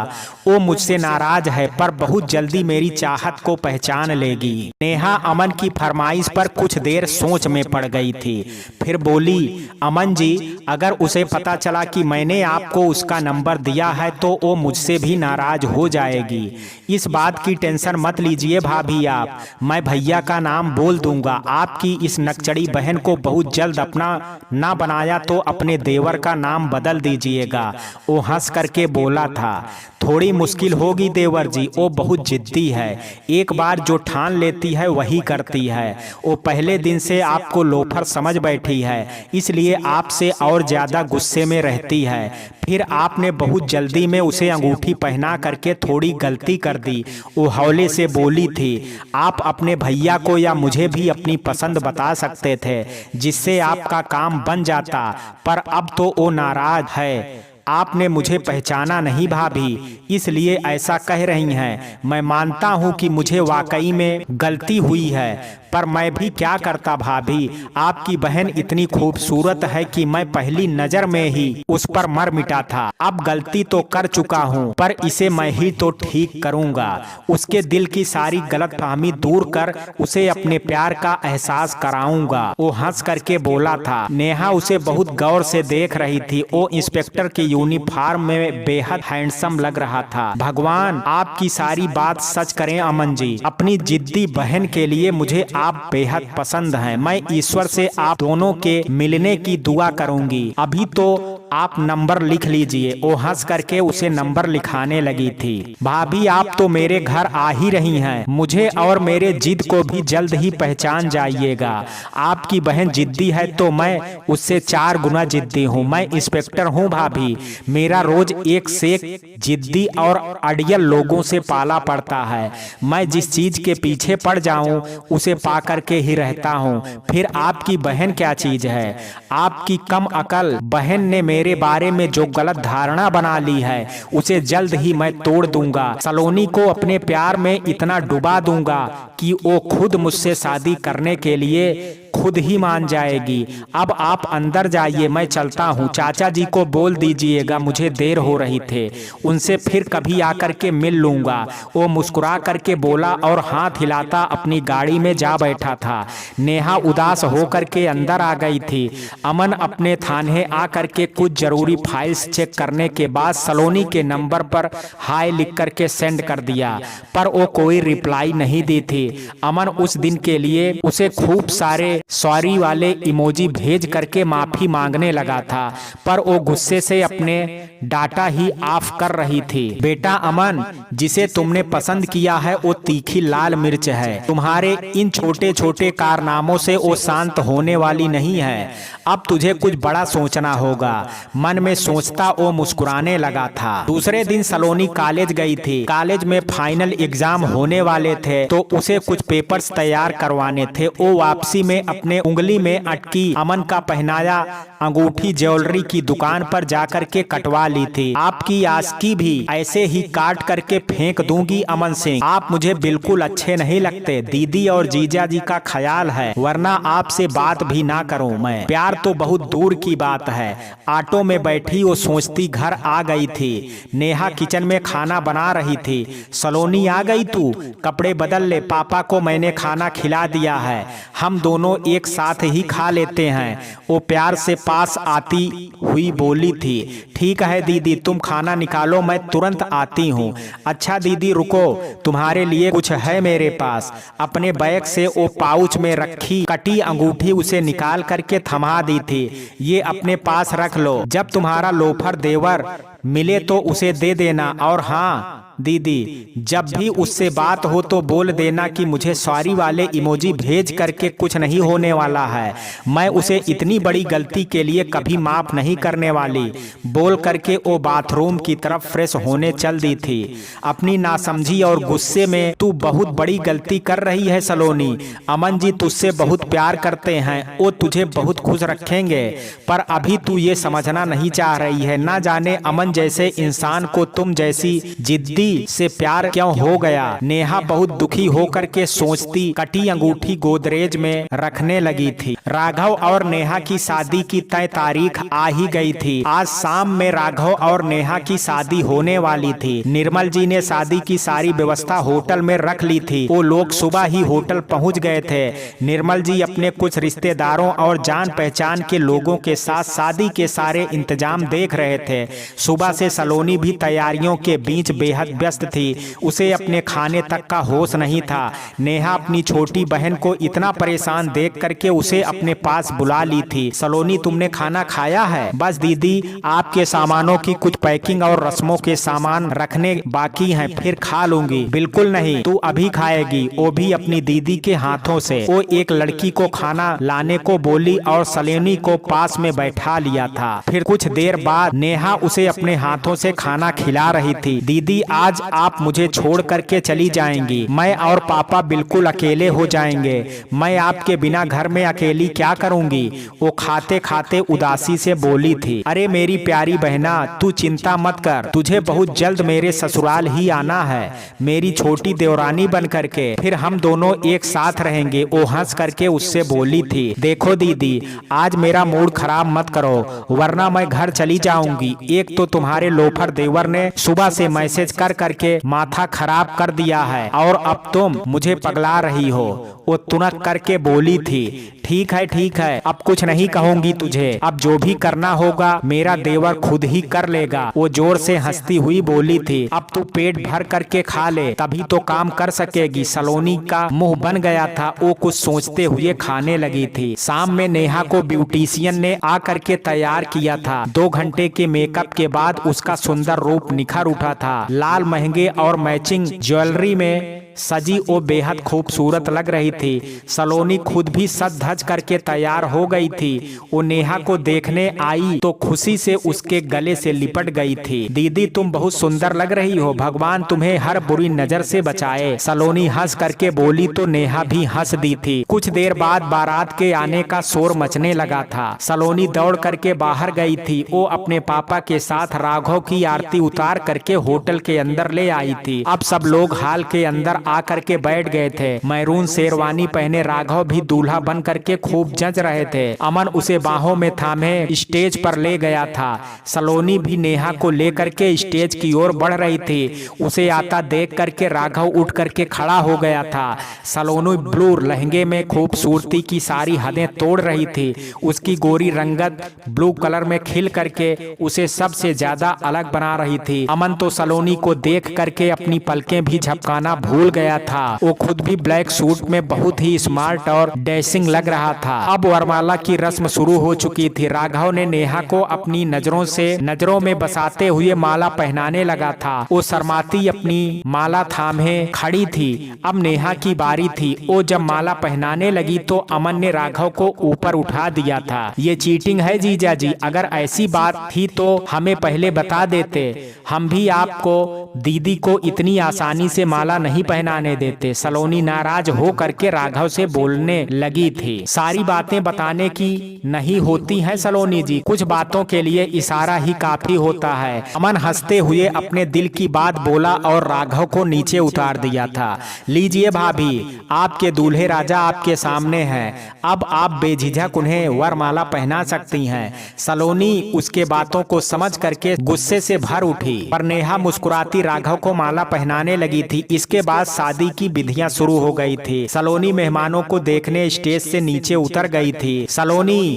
वो मुझसे नाराज है, पर बहुत जल्दी मेरी चाहत को पहचान लेगी। नेहा अमन की फरमाइश पर कुछ देर सोच में पड़ गई थी, फिर बोली, अमन जी अगर उसे पता चला कि मैंने आपको उसका नंबर दिया है तो वो मुझसे भी नाराज हो जाएगी। इस बात की टेंशन मत लीजिए भाभी आप, मैं भैया का नाम बोल दूंगा। आपकी इस नकचड़ी बहन को बहुत जल्द अपना ना बनाया तो अपने देवर का नाम बदल दीजिएगा। वो हंस करके बोला था। थोड़ी मुश्किल होगी देवर जी, वो बहुत जिद्दी है, एक बार जो ठान लेती है वही करती है। वो पहले दिन से आपको लोफर समझ बैठी है, इसलिए आपसे और ज्यादा गुस्से में रहती है। फिर आपने बहुत जल्दी में उसे अंगूठी पहना करके थोड़ी गलती कर दी। वो हौले से बोली थी, आप अपने भैया को या मुझे भी अपनी पसंद बता सकते थे, जिससे आपका काम बन जाता, पर अब तो वो नाराज है। आपने मुझे पहचाना नहीं भाभी, इसलिए ऐसा कह रही हैं। मैं मानता हूं कि मुझे वाकई में गलती हुई है, पर मैं भी क्या करता भाभी, आपकी बहन इतनी खूबसूरत है कि मैं पहली नजर में ही उस पर मर मिटा था। अब गलती तो कर चुका हूं, पर इसे मैं ही तो ठीक करूंगा। उसके दिल की सारी गलतफहमी दूर कर उसे अपने प्यार का एहसास कराऊंगा। वो हंस करके बोला था। नेहा उसे बहुत गौर से देख रही थी। वो इंस्पेक्टर के यूनिफॉर्म में बेहद हैंडसम लग रहा था। भगवान आपकी सारी बात सच करें अमन जी, अपनी जिद्दी बहन के लिए मुझे आप बेहद पसंद हैं। मैं ईश्वर से आप दोनों के मिलने की दुआ करूंगी। अभी तो आप नंबर लिख लीजिए। वो हंस करके उसे नंबर लिखाने लगी थी। भाभी आप तो मेरे घर आ ही रही हैं। मुझे और मेरे जिद को भी जल्द ही पहचान जाइएगा। आपकी बहन जिद्दी है तो मैं उससे 4 गुना जिद्दी हूँ। मैं इंस्पेक्टर हूँ भाभी। मेरा रोज एक से एक जिद्दी और अड़ियल लोगों से पाला पड़ता है। मैं जिस चीज के पीछे पड़ जाऊं उसे पा करके ही रहता हूँ। फिर आपकी बहन क्या चीज है? आपकी कम अकल बहन ने मेरे बारे में जो गलत धारणा बना ली है उसे जल्द ही मैं तोड़ दूंगा। सलोनी को अपने प्यार में इतना डुबा दूंगा कि वो खुद मुझसे शादी करने के लिए खुद ही मान जाएगी। अब आप अंदर जाइए, मैं चलता हूँ। चाचा जी को बोल दीजिएगा मुझे देर हो रही थे, उनसे फिर कभी आकर के मिल लूंगा। वो मुस्कुरा करके बोला और हाथ हिलाता अपनी गाड़ी में जा बैठा था। नेहा उदास होकर के अंदर आ गई थी। अमन अपने थाने आ करके कुछ जरूरी फाइल्स चेक करने के बाद सलोनी के नंबर पर हाय लिख करके सेंड कर दिया, पर वो कोई रिप्लाई नहीं दी थी। अमन उस दिन के लिए उसे खूब सारे सॉरी वाले इमोजी भेज करके माफी मांगने लगा था, पर वो गुस्से से अपने डाटा ही ऑफ कर रही थी। बेटा अमन, जिसे तुमने पसंद किया है वो तीखी लाल मिर्च है। तुम्हारे इन छोटे छोटे कारनामों से वो शांत होने वाली नहीं है। अब तुझे कुछ बड़ा सोचना होगा। मन में सोचता वो मुस्कुराने लगा था। दूसरे दिन सलोनी कॉलेज गई थी। कॉलेज में फाइनल एग्जाम होने वाले थे तो उसे कुछ पेपर्स तैयार करवाने थे। वो वापसी में अपने उंगली में अटकी अमन का पहनाया अंगूठी ज्वेलरी की दुकान पर जाकर के कटवा ली थी। आपकी आस्की भी ऐसे ही काट करके फेंक दूंगी अमन सिंह। आप मुझे बिल्कुल अच्छे नहीं लगते। दीदी और जीजा जी का ख्याल है, वरना आपसे बात भी ना करूं मैं। प्यार तो बहुत दूर की बात है। ऑटो में बैठी वो सोचती घर आ गई थी। नेहा किचन में खाना बना रही थी। सलोनी आ गई तू, कपड़े बदल ले, पापा को मैंने खाना खिला दिया है, हम दोनों एक साथ ही खा लेते हैं। वो प्यार से पास आती हुई बोली थी। ठीक है दीदी, तुम खाना निकालो, मैं तुरंत आती हूँ। अच्छा दीदी रुको, तुम्हारे लिए कुछ है मेरे पास। अपने बैग से वो पाउच में रखी कटी अंगूठी उसे निकाल करके थमा दी थी। ये अपने पास रख लो, जब तुम्हारा लोफर देवर मिले तो उसे दे देना। और हाँ दीदी, जब भी उससे बात हो तो बोल देना कि मुझे सॉरी वाले इमोजी भेज करके कुछ नहीं होने वाला है। मैं उसे इतनी बड़ी गलती के लिए कभी माफ नहीं करने वाली। बोल करके वो बाथरूम की तरफ फ्रेश होने चल दी थी। अपनी नासमझी और गुस्से में तू बहुत बड़ी गलती कर रही है सलोनी। अमन जी तुझसे बहुत प्यार करते हैं, वो तुझे बहुत खुश रखेंगे, पर अभी तू ये समझना नहीं चाह रही है। ना जाने अमन जैसे इंसान को तुम जैसी जिद्दी से प्यार क्यों हो गया। नेहा बहुत दुखी होकर के सोचती कटी अंगूठी गोदरेज में रखने लगी थी। राघव और नेहा की शादी की तय तारीख आ ही गई थी। आज शाम में राघव और नेहा की शादी होने वाली थी। निर्मल जी ने शादी की सारी व्यवस्था होटल में रख ली थी। वो लोग सुबह ही होटल पहुंच गए थे। निर्मल जी अपने कुछ रिश्तेदारों और जान पहचान के लोगों के साथ शादी के सारे इंतजाम देख रहे थे। सुबह से सलोनी भी तैयारियों के बीच बेहद व्यस्त थी। उसे अपने खाने तक का होश नहीं था। नेहा अपनी छोटी बहन को इतना परेशान देख करके उसे अपने पास बुला ली थी। सलोनी तुमने खाना खाया है? बस दीदी, आपके सामानों की कुछ पैकिंग और रस्मों के सामान रखने बाकी हैं, फिर खा लूंगी। बिल्कुल नहीं, तू अभी खाएगी, वो भी अपनी दीदी के हाथों से। वो एक लड़की को खाना लाने को बोली और सलोनी को पास में बैठा लिया था। फिर कुछ देर बाद नेहा उसे अपने हाथों से खाना खिला रही थी। दीदी आज आप मुझे छोड़ करके चली जाएंगी, मैं और पापा बिल्कुल अकेले हो जाएंगे। मैं आपके बिना घर में अकेली क्या करूंगी? वो खाते खाते उदासी से बोली थी। अरे मेरी प्यारी बहना, तू चिंता मत कर, तुझे बहुत जल्द मेरे ससुराल ही आना है, मेरी छोटी देवरानी बन करके। फिर हम दोनों एक साथ रहेंगे। वो हंस करके उससे बोली थी, देखो दीदी, आज मेरा मूड खराब मत करो, वरना मैं घर चली जाऊंगी। एक तो तुम्हारे लोफर देवर ने सुबह से मैसेज कर करके माथा खराब कर दिया है और अब तुम मुझे पगला रही हो। वो तुनक करके बोली थी, ठीक है, अब कुछ नहीं कहूंगी तुझे, अब जो भी करना होगा मेरा देवर खुद ही कर लेगा। वो जोर से हंसती हुई बोली थी, अब तू पेट भर करके खा ले तभी तो काम कर सकेगी। सलोनी का मुंह बन गया था, वो कुछ सोचते हुए खाने लगी थी। शाम में नेहा को ब्यूटीशियन ने आकर के तैयार किया था। 2 घंटे के मेकअप के बाद उसका सुंदर रूप निखर उठा था। लाल महंगे और मैचिंग ज्वेलरी में सजी वो बेहद खूबसूरत लग रही थी। सलोनी खुद भी सज धज करके तैयार हो गई थी। वो नेहा को देखने आई तो खुशी से उसके गले से लिपट गई थी। दीदी तुम बहुत सुंदर लग रही हो, भगवान तुम्हें हर बुरी नजर से बचाए। सलोनी हंस करके बोली तो नेहा भी हंस दी थी। कुछ देर बाद बारात के आने का शोर मचने लगा था। सलोनी दौड़ करके बाहर गई थी। वो अपने पापा के साथ राघव की आरती उतार करके होटल के अंदर ले आई थी। अब सब लोग हाल के अंदर आकर के बैठ गए थे। मैरून शेरवानी पहने राघव भी दूल्हा बन करके खूब जच रहे थे। अमन उसे बाहों में थामे स्टेज पर ले गया था। सलोनी भी नेहा को लेकर के स्टेज की ओर बढ़ रही थी। उसे आता देख करके राघव उठ करके खड़ा हो गया था। सलोनी ब्लू लहंगे में खूबसूरती की सारी हदें तोड़ रही थी। उसकी गोरी रंगत ब्लू कलर में खिल करके उसे सबसे ज्यादा अलग बना रही थी। अमन तो सलोनी को देख करके अपनी पलकें भी झपकाना भूल गया था। वो खुद भी ब्लैक सूट में बहुत ही स्मार्ट और डैशिंग लग रहा था। अब वरमाला की रस्म शुरू हो चुकी थी। राघव ने नेहा को अपनी नजरों में बसाते हुए माला पहनाने लगा था। वो शर्माती अपनी माला थामे खड़ी थी। अब नेहा की बारी थी। वो जब माला पहनाने लगी तो अमन ने राघव को ऊपर उठा दिया था। ये चीटिंग है जीजा जी, अगर ऐसी बात थी तो हमें पहले बता देते, हम भी आपको दीदी को इतनी आसानी से माला नहीं पहनाने देते। सलोनी नाराज हो करके राघव से बोलने लगी थी। सारी बातें बताने की नहीं होती हैं सलोनी जी, कुछ बातों के लिए इशारा ही काफी होता है। अमन हंसते हुए अपने दिल की बात बोला और राघव को नीचे उतार दिया था। लीजिए भाभी, आपके दूल्हे राजा आपके सामने हैं, अब आप बेझिझक उन्हें वरमाला पहना सकती हैं। सलोनी उसके बातों को समझ करके गुस्से से भर उठी, पर नेहा मुस्कुराती राघव को माला पहनाने लगी थी। इसके बाद शादी की विधियां शुरू हो गई थी। सलोनी मेहमानों को देखने स्टेज से नीचे उतर गई थी।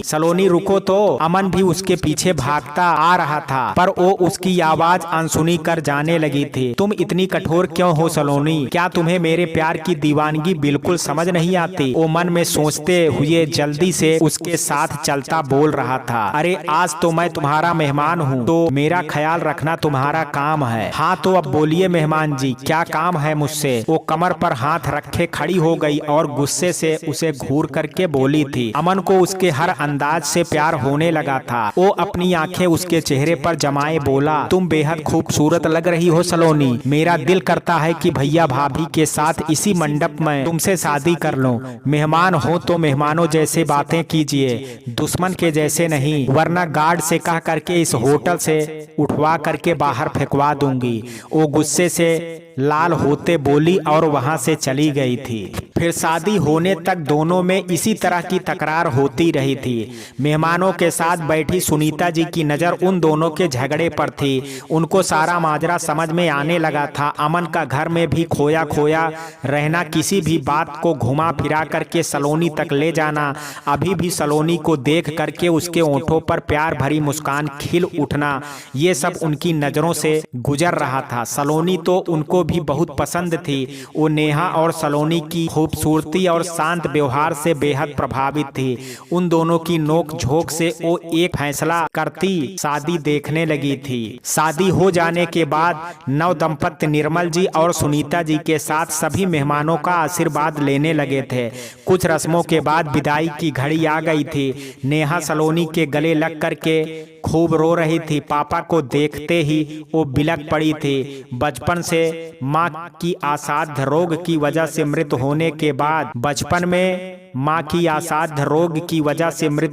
सलोनी रुको तो। अमन भी उसके पीछे भागता आ रहा था, पर वो उसकी आवाज अनसुनी कर जाने लगी थी। तुम इतनी कठोर क्यों हो सलोनी? क्या तुम्हें मेरे प्यार की दीवानगी बिल्कुल समझ नहीं आती? वो मन में सोचते हुए जल्दी से उसके साथ चलता बोल रहा था, अरे आज तो मैं तुम्हारा मेहमान हूँ, तो मेरा ख्याल रखना तुम्हारा काम है। हाँ तो अब बोलिए मेहमान जी, क्या काम है मुझसे? वो कमर पर हाथ रखे खड़ी हो गई और गुस्से से उसे घूर करके बोली थी। अमन को उसके हर अंदाज से प्यार होने लगा था। वो अपनी आंखें उसके चेहरे पर जमाए बोला, तुम बेहद खूबसूरत लग रही हो सलोनी। मेरा दिल करता है कि भैया भाभी के साथ इसी मंडप में तुमसे शादी कर लूं। मेहमान हो तो मेहमानों जैसे बातें कीजिए, दुश्मन के जैसे नहीं, वरना गार्ड से कह करके इस होटल से उठवा करके बाहर फेंकवा दूंगी। वो गुस्से से लाल होते बोली और वहां से चली गई थी। फिर शादी होने तक दोनों में इसी तरह की तकरार होती रही थी। मेहमानों के साथ बैठी सुनीता जी की नजर उन दोनों के झगड़े पर थी। उनको सारा माजरा समझ में आने लगा था। अमन का घर में भी खोया खोया रहना, किसी भी बात को घुमा फिरा करके सलोनी तक ले जाना, अभी भी सलोनी को देख करके उसके ओंठों पर प्यार भरी मुस्कान खिल उठना, ये सब उनकी नजरों से गुजर रहा था। सलोनी तो उनको भी बहुत पसंद थी। वो नेहा और सलोनी की खूबसूरती और शांत व्यवहार से बेहद प्रभावित थी। उन दोनों की नोक झोंक से वो एक फैसला करती शादी देखने लगी थी। शादी हो जाने के बाद नव दंपत्ति निर्मल जी और सुनीता जी के साथ सभी मेहमानों का आशीर्वाद लेने लगे थे। कुछ रस्मों के बाद विदाई की घड़ी आ गई थी। नेहा सलोनी के गले लग करके खूब रो रही थी। पापा को देखते ही वो बिलख पड़ी थी। बचपन से माँ की असाध्य रोग की वजह से मृत्यु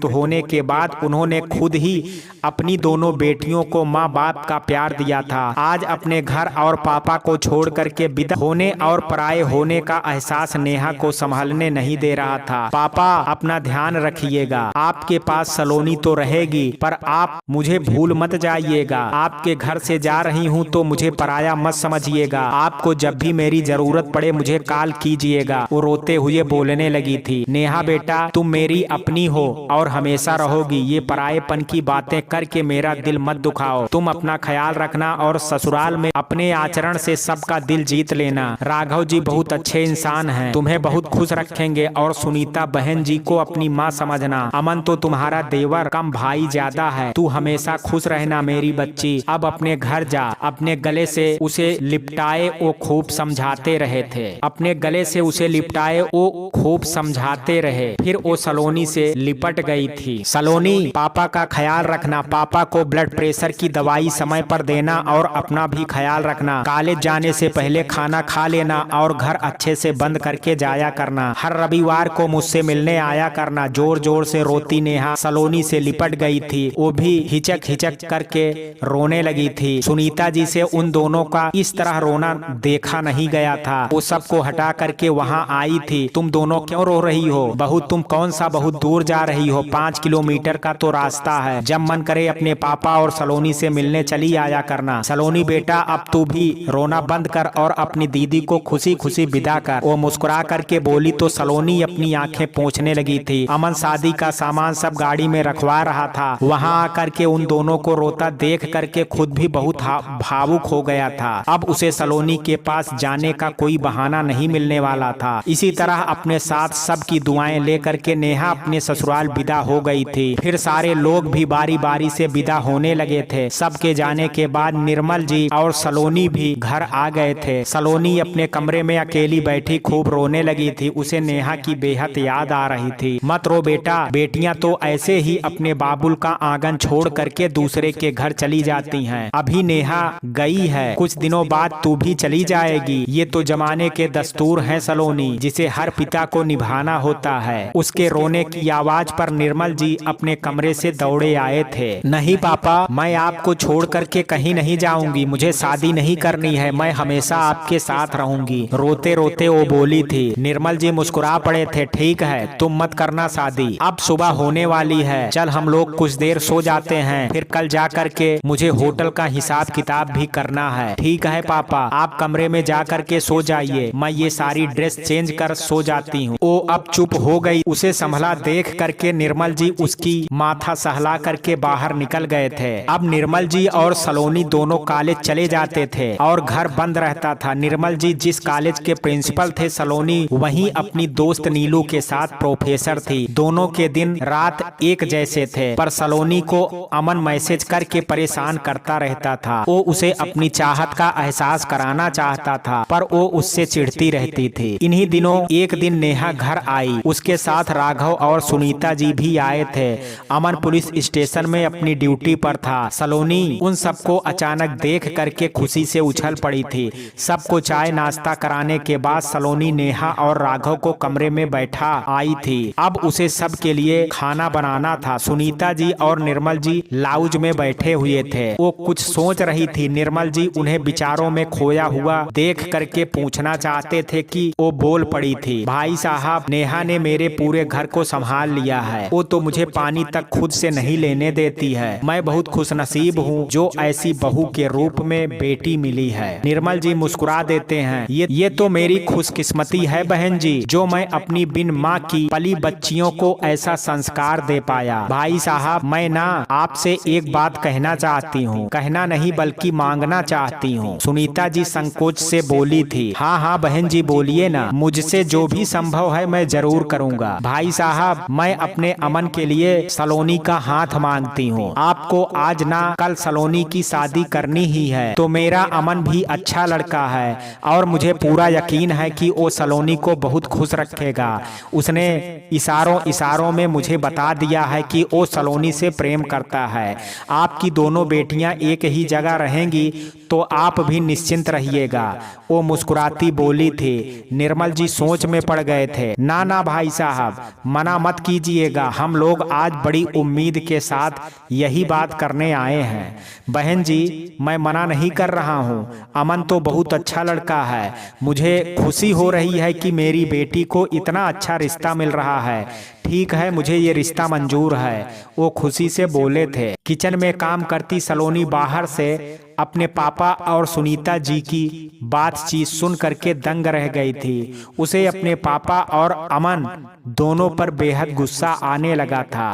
होने के बाद उन्होंने खुद ही अपनी दोनों बेटियों को माँ बाप का प्यार दिया था। आज अपने घर और पापा को छोड़ करके विदा होने और पराये होने का एहसास नेहा को संभालने नहीं दे रहा था। पापा अपना ध्यान रखिएगा, आपके पास सलोनी तो रहेगी, पर आप मुझे भूल मत जाइएगा। आपके घर से जा रही हूँ तो मुझे पराया मत समझिएगा। आपको जब भी मेरी जरूरत पड़े मुझे कॉल कीजिएगा। वो रोते हुए बोलने लगी थी। नेहा बेटा, तुम मेरी अपनी हो और हमेशा रहोगी। ये परायेपन की बातें करके मेरा दिल मत दुखाओ। तुम अपना ख्याल रखना और ससुराल में अपने आचरण से सबका दिल जीत लेना। राघव जी बहुत अच्छे इंसान हैं, तुम्हें बहुत खुश रखेंगे। और सुनीता बहन जी को अपनी माँ समझना। अमन तो तुम्हारा देवर कम भाई ज्यादा है। तू हमेशा खुश रहना मेरी बच्ची। अब अपने घर जा। अपने गले से उसे लिपटाए वो खूब समझाते रहे थे। अपने गले से उसे लिपटाए वो खूब समझाते रहे। फिर वो सलोनी से लिपट गई थी। सलोनी, पापा का ख्याल रखना। पापा को ब्लड प्रेशर की दवाई समय पर देना और अपना भी ख्याल रखना। कॉलेज जाने से पहले खाना खा लेना और घर अच्छे से बंद करके जाया करना। हर रविवार को मुझसे मिलने आया करना। जोर जोर से रोती नेहा सलोनी से लिपट गई थी। वो भी हिचक हिचक करके रोने लगी थी। सुनीता जी से उन दोनों का इस तरह रोना देखा नहीं गया था। वो सबको हटा करके वहाँ आई थी। तुम दोनों क्यों रो रही हो? बहू, तुम कौन सा बहुत दूर जा रही हो? 5 किलोमीटर का तो रास्ता है। जब मन करे अपने पापा और सलोनी से मिलने चली आया करना। सलोनी बेटा, अब तू भी रोना बंद कर और अपनी दीदी को खुशी खुशी विदा कर। वो मुस्कुरा करके बोली तो सलोनी अपनी आंखें पोंछने लगी थी। अमन शादी का सामान सब गाड़ी में रखवा रहा था। वहां आकर के उन दोनों को रोता देख करके खुद भी बहुत भावुक हो गया था। अब उसे सलोनी के पास जाने का कोई बहाना नहीं मिलने वाला था। इसी तरह अपने साथ सबकी दुआएं लेकर के नेहा अपने ससुराल विदा हो गई थी। फिर सारे लोग भी बारी बारी से विदा होने लगे थे। सबके जाने के बाद निर्मल जी और सलोनी भी घर आ गए थे। सलोनी अपने कमरे में अकेली बैठी खूब रोने लगी थी। उसे नेहा की बेहद याद आ रही थी। मत रो बेटा, बेटियां तो ऐसे ही अपने बाबुल का आंगन छोड़ करके दूसरे के घर चली जाती हैं। अभी नेहा गई है, कुछ दिनों बाद तू भी चली जाएगी। ये तो जमाने के दस्तूर हैं सलोनी, जिसे हर पिता को निभाना होता है। उसके रोने की आवाज पर निर्मल जी अपने कमरे से दौड़े आए थे। नहीं पापा, मैं आपको छोड़ करके कहीं नहीं जाऊंगी। मुझे शादी नहीं करनी है। मैं हमेशा आपके साथ रहूंगी। रोते रोते वो बोली थी। निर्मल जी मुस्कुरा पड़े थे। ठीक है, तुम मत करना शादी। अब सुबह होने वाली है। चल हम लोग कुछ देर सो जाते हैं। फिर कल जा करके मुझे होटल का हिसाब किताब भी करना है। ठीक है पापा, आप कमरे में जा करके सो जाइए। मैं ये सारी ड्रेस चेंज कर सो जाती हूँ। वो अब चुप हो गई। उसे संभला देख करके निर्मल जी उसकी माथा सहला करके बाहर निकल गए थे। अब निर्मल जी और सलोनी दोनों कॉलेज चले जाते थे और घर बंद रहता था। निर्मल जी जिस कॉलेज के प्रिंसिपल थे, सलोनी वहीं अपनी दोस्त नीलू के साथ प्रोफेसर थी। दोनों के दिन रात एक जैसे थे। पर सलोनी को अमन मैसेज करके परेशान करता रहता था। वो उसे अपनी चाहत का एहसास कराना चाहता था, पर वो उससे चिढ़ती रहती थी। इन्हीं दिनों एक दिन नेहा घर आई। उसके साथ राघव और सुनीता जी भी आए थे। अमन पुलिस स्टेशन में अपनी ड्यूटी पर था। सलोनी उन सबको अचानक देख करके खुशी से उछल पड़ी थी। सबको चाय नाश्ता कराने के बाद सलोनी नेहा और राघव को कमरे में बैठा आई थी। अब उसे सबके लिए खाना बनाना था। सुनीता जी और निर्मल जी लाउंज में बैठे हुए थे। वो कुछ सोच रही थी। निर्मल जी उन्हें विचारों में खोया हुआ देख करके पूछना चाहते थे कि वो बोल पड़ी थी। भाई साहब, नेहा ने मेरे पूरे घर को संभाल लिया है। वो तो मुझे पानी तक खुद से नहीं लेने देती है। मैं बहुत खुशनसीब हूँ जो ऐसी बहू के रूप में बेटी मिली है। निर्मल जी मुस्कुरा देते हैं। ये तो मेरी खुशकिस्मती है बहन जी, जो मैं अपनी बिन माँ की पली बच्चियों को ऐसा संस्कार दे पाया। भाई साहब, मैं ना आपसे एक बात कहना चाहती हूँ। कहना नहीं बल्कि मांगना चाहती हूँ। सुनीता जी संकोच से बोली थी। हाँ हाँ बहन जी, बोलिए ना। मुझसे जो भी संभव है मैं जरूर करूँगा। भाई साहब, मैं अपने अमन के लिए सलोनी का हाथ मांगती हूँ। आपको आज ना कल सलोनी की शादी करनी ही है। तो मेरा अमन भी अच्छा लड़का है और मुझे पूरा यकीन है कि वो सलोनी को बहुत खुश रखेगा। उसने इशारों में मुझे बता दिया है कि वो सलोनी से प्रेम करता है। आपकी दोनों बेटियां एक ही जगह रहेंगी तो आप भी निश्चिंत रहिएगा। वो मुस्कुराती बोली थी। निर्मल जी सोच में पड़ गए थे। ना ना भाई साहब, मना मत कीजिएगा। हम लोग आज बड़ी उम्मीद के साथ यही बात करने आए हैं। बहन जी, मैं मना नहीं कर रहा हूँ। अमन तो बहुत अच्छा लड़का है। मुझे खुशी हो रही है कि मेरी बेटी को इतना अच्छा रिश्ता मिल रहा है। ठीक है, मुझे ये रिश्ता मंजूर है। वो खुशी से बोले थे। किचन में काम करती सलोनी बाहर से अपने पापा और सुनीता जी की बातचीत सुन करके दंग रह गई थी। उसे अपने पापा और अमन दोनों पर बेहद गुस्सा आने लगा था।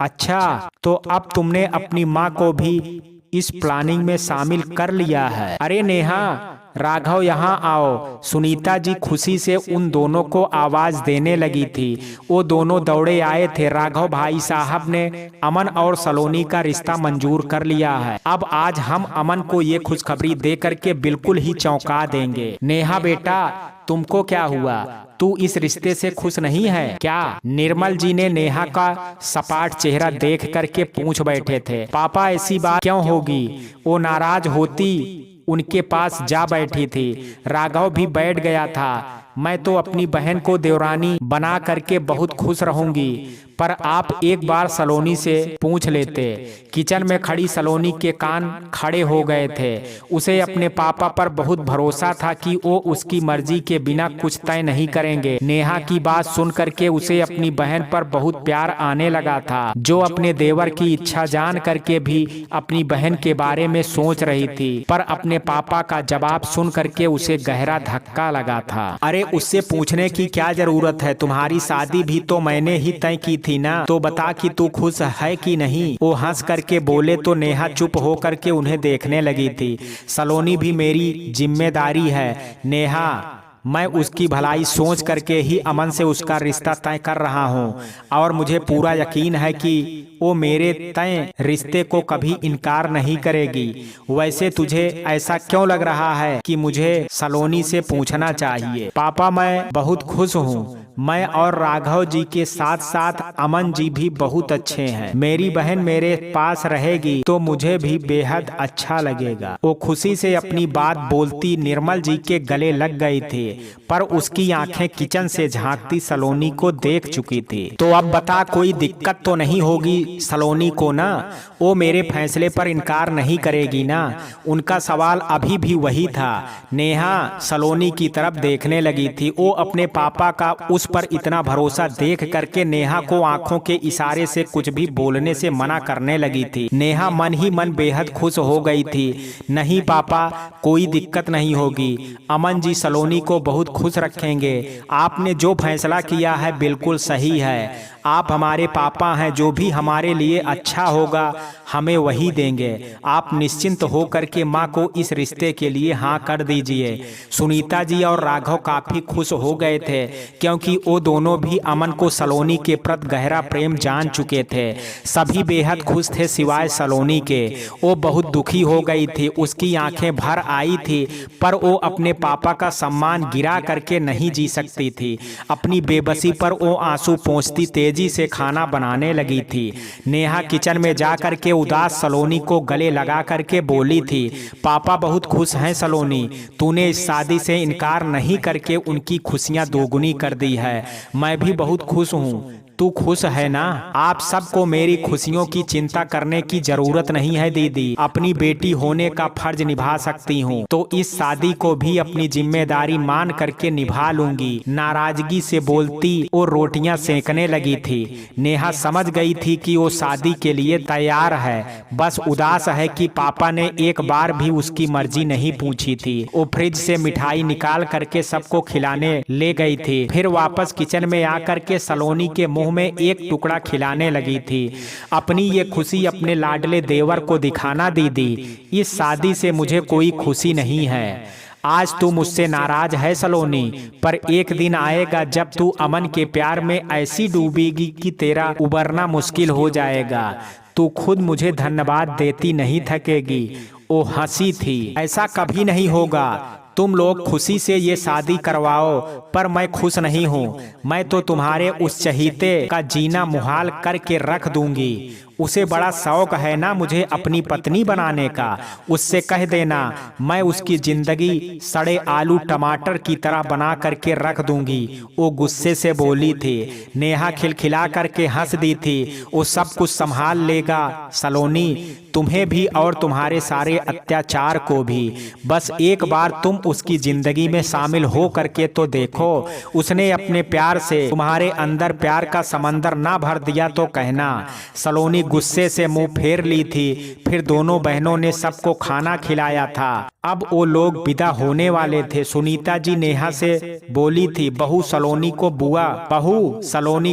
अच्छा, तो अब तुमने अपनी माँ को भी इस प्लानिंग में शामिल कर लिया है। अरे नेहा, राघव यहाँ आओ। सुनीता जी खुशी से उन दोनों को आवाज देने लगी थी। वो दोनों दौड़े आए थे। राघव भाई साहब ने अमन और सलोनी का रिश्ता मंजूर कर लिया है। अब आज हम अमन को ये खुशखबरी दे करके बिल्कुल ही चौंका देंगे। नेहा बेटा, तुमको क्या हुआ? तू इस रिश्ते से खुश नहीं है क्या? निर्मल जी ने नेहा का सपाट चेहरा देख करके पूछ बैठे थे। पापा, ऐसी बात क्यों होगी? वो नाराज होती उनके पास जा बैठी थी। राघव भी बैठ गया था। मैं तो अपनी बहन को देवरानी बना करके बहुत खुश रहूंगी, पर आप एक बार सलोनी से पूछ लेते। किचन में खड़ी सलोनी के कान खड़े हो गए थे। उसे अपने पापा पर बहुत भरोसा था कि वो उसकी मर्जी के बिना कुछ तय नहीं करेंगे। नेहा की बात सुन करके उसे अपनी बहन पर बहुत प्यार आने लगा था, जो अपने देवर की इच्छा जान करके भी अपनी बहन के बारे में सोच रही थी। पर अपने पापा का जवाब सुन करके उसे गहरा धक्का लगा था। अरे, उससे पूछने की क्या जरूरत है? तुम्हारी शादी भी तो मैंने ही तय की थी ना, तो बता कि तू खुश है कि नहीं? वो हंस करके बोले तो नेहा चुप हो करके उन्हें देखने लगी थी। सलोनी भी मेरी जिम्मेदारी है नेहा, मैं उसकी भलाई सोच करके ही अमन से उसका रिश्ता तय कर रहा हूँ, और मुझे पूरा यकीन है कि वो मेरे तय रिश्ते को कभी इनकार नहीं करेगी। वैसे तुझे ऐसा क्यों लग रहा है कि मुझे सलोनी से पूछना चाहिए? पापा, मैं बहुत खुश हूँ। मैं और राघव जी के साथ साथ अमन जी भी बहुत अच्छे हैं। मेरी बहन मेरे पास रहेगी तो मुझे भी बेहद अच्छा लगेगा। वो खुशी से अपनी बात बोलती निर्मल जी के गले लग गई थी, पर उसकी आंखें किचन से झांकती सलोनी को देख चुकी थी। तो अब बता, कोई दिक्कत तो नहीं होगी सलोनी को ना? वो मेरे फैसले पर इनकार नहीं करेगी ना? उनका सवाल अभी भी वही था। नेहा सलोनी की तरफ देखने लगी थी। वो अपने पापा का उस पर इतना भरोसा देख करके नेहा को आंखों के इशारे से कुछ भी बोलने से मना करने लगी थी। नेहा मन ही मन बेहद खुश हो गई थी। नहीं पापा, कोई दिक्कत नहीं होगी। अमन जी सलोनी को बहुत खुश रखेंगे। आपने जो फैसला किया है बिल्कुल सही है। आप हमारे पापा हैं, जो भी हमारे लिए अच्छा होगा हमें वही देंगे। आप निश्चिंत हो करके माँ को इस रिश्ते के लिए हाँ कर दीजिए। सुनीता जी और राघव काफी खुश हो गए थे, क्योंकि वो दोनों भी अमन को सलोनी के प्रति गहरा प्रेम जान चुके थे। सभी बेहद खुश थे सिवाय सलोनी के। वो बहुत दुखी हो गई थी, उसकी आंखें भर आई थी, पर वो अपने पापा का सम्मान गिरा करके नहीं जी सकती थी। अपनी बेबसी पर वो आंसू पोंछती तेजी से खाना बनाने लगी थी। नेहा किचन में जा करके उदास सलोनी को गले लगा करके बोली थी, पापा बहुत खुश हैं सलोनी, तूने इस शादी से इनकार नहीं करके उनकी खुशियां दोगुनी कर दी है। मैं भी बहुत खुश हूँ। तू खुश है ना? आप सबको मेरी खुशियों की चिंता करने की जरूरत नहीं है दीदी। अपनी बेटी होने का फर्ज निभा सकती हूँ, तो इस शादी को भी अपनी जिम्मेदारी मान करके निभा लूंगी। नाराजगी से बोलती वो रोटियां सेकने लगी थी। नेहा समझ गई थी कि वो शादी के लिए तैयार है, बस उदास है कि पापा ने एक बार भी उसकी मर्जी नहीं पूछी थी। वो फ्रिज से मिठाई निकाल करके सबको खिलाने ले गई थी। फिर वापस किचन में आकर के सलोनी के मुंह में एक टुकड़ा खिलाने लगी थी। अपनी ये खुशी अपने लाडले देवर को दिखाना, दीदी इस शादी से मुझे कोई खुशी नहीं है। आज तू मुझसे नाराज है सलोनी, पर एक दिन आएगा जब तू अमन के प्यार में ऐसी डूबेगी कि तेरा उबरना मुश्किल हो जाएगा। तू खुद मुझे धन्यवाद देती नहीं थकेगी। वो हंसी थी। ऐसा कभी नहीं होगा। तुम लोग खुशी से ये शादी करवाओ, पर मैं खुश नहीं हूँ। मैं तो तुम्हारे उस चहीते का जीना मुहाल करके रख दूंगी। उसे बड़ा शौक है ना मुझे अपनी पत्नी बनाने का। उससे कह देना मैं उसकी जिंदगी सड़े आलू टमाटर की तरह बना करके रख दूंगी। वो गुस्से से बोली थी। नेहा खिलखिला करके हंस दी थी। वो सब कुछ संभाल लेगा सलोनी, तुम्हें भी और तुम्हारे सारे अत्याचार को भी। बस एक बार तुम उसकी जिंदगी में शामिल हो करके तो देखो। उसने अपने प्यार से तुम्हारे अंदर प्यार का समंदर ना भर दिया तो कहना। सलोनी गुस्से से मुंह फेर ली थी। फिर दोनों बहनों ने सबको खाना खिलाया था। अब वो लोग विदा होने वाले थे। सुनीता जी नेहा से बोली थी, बहू सलोनी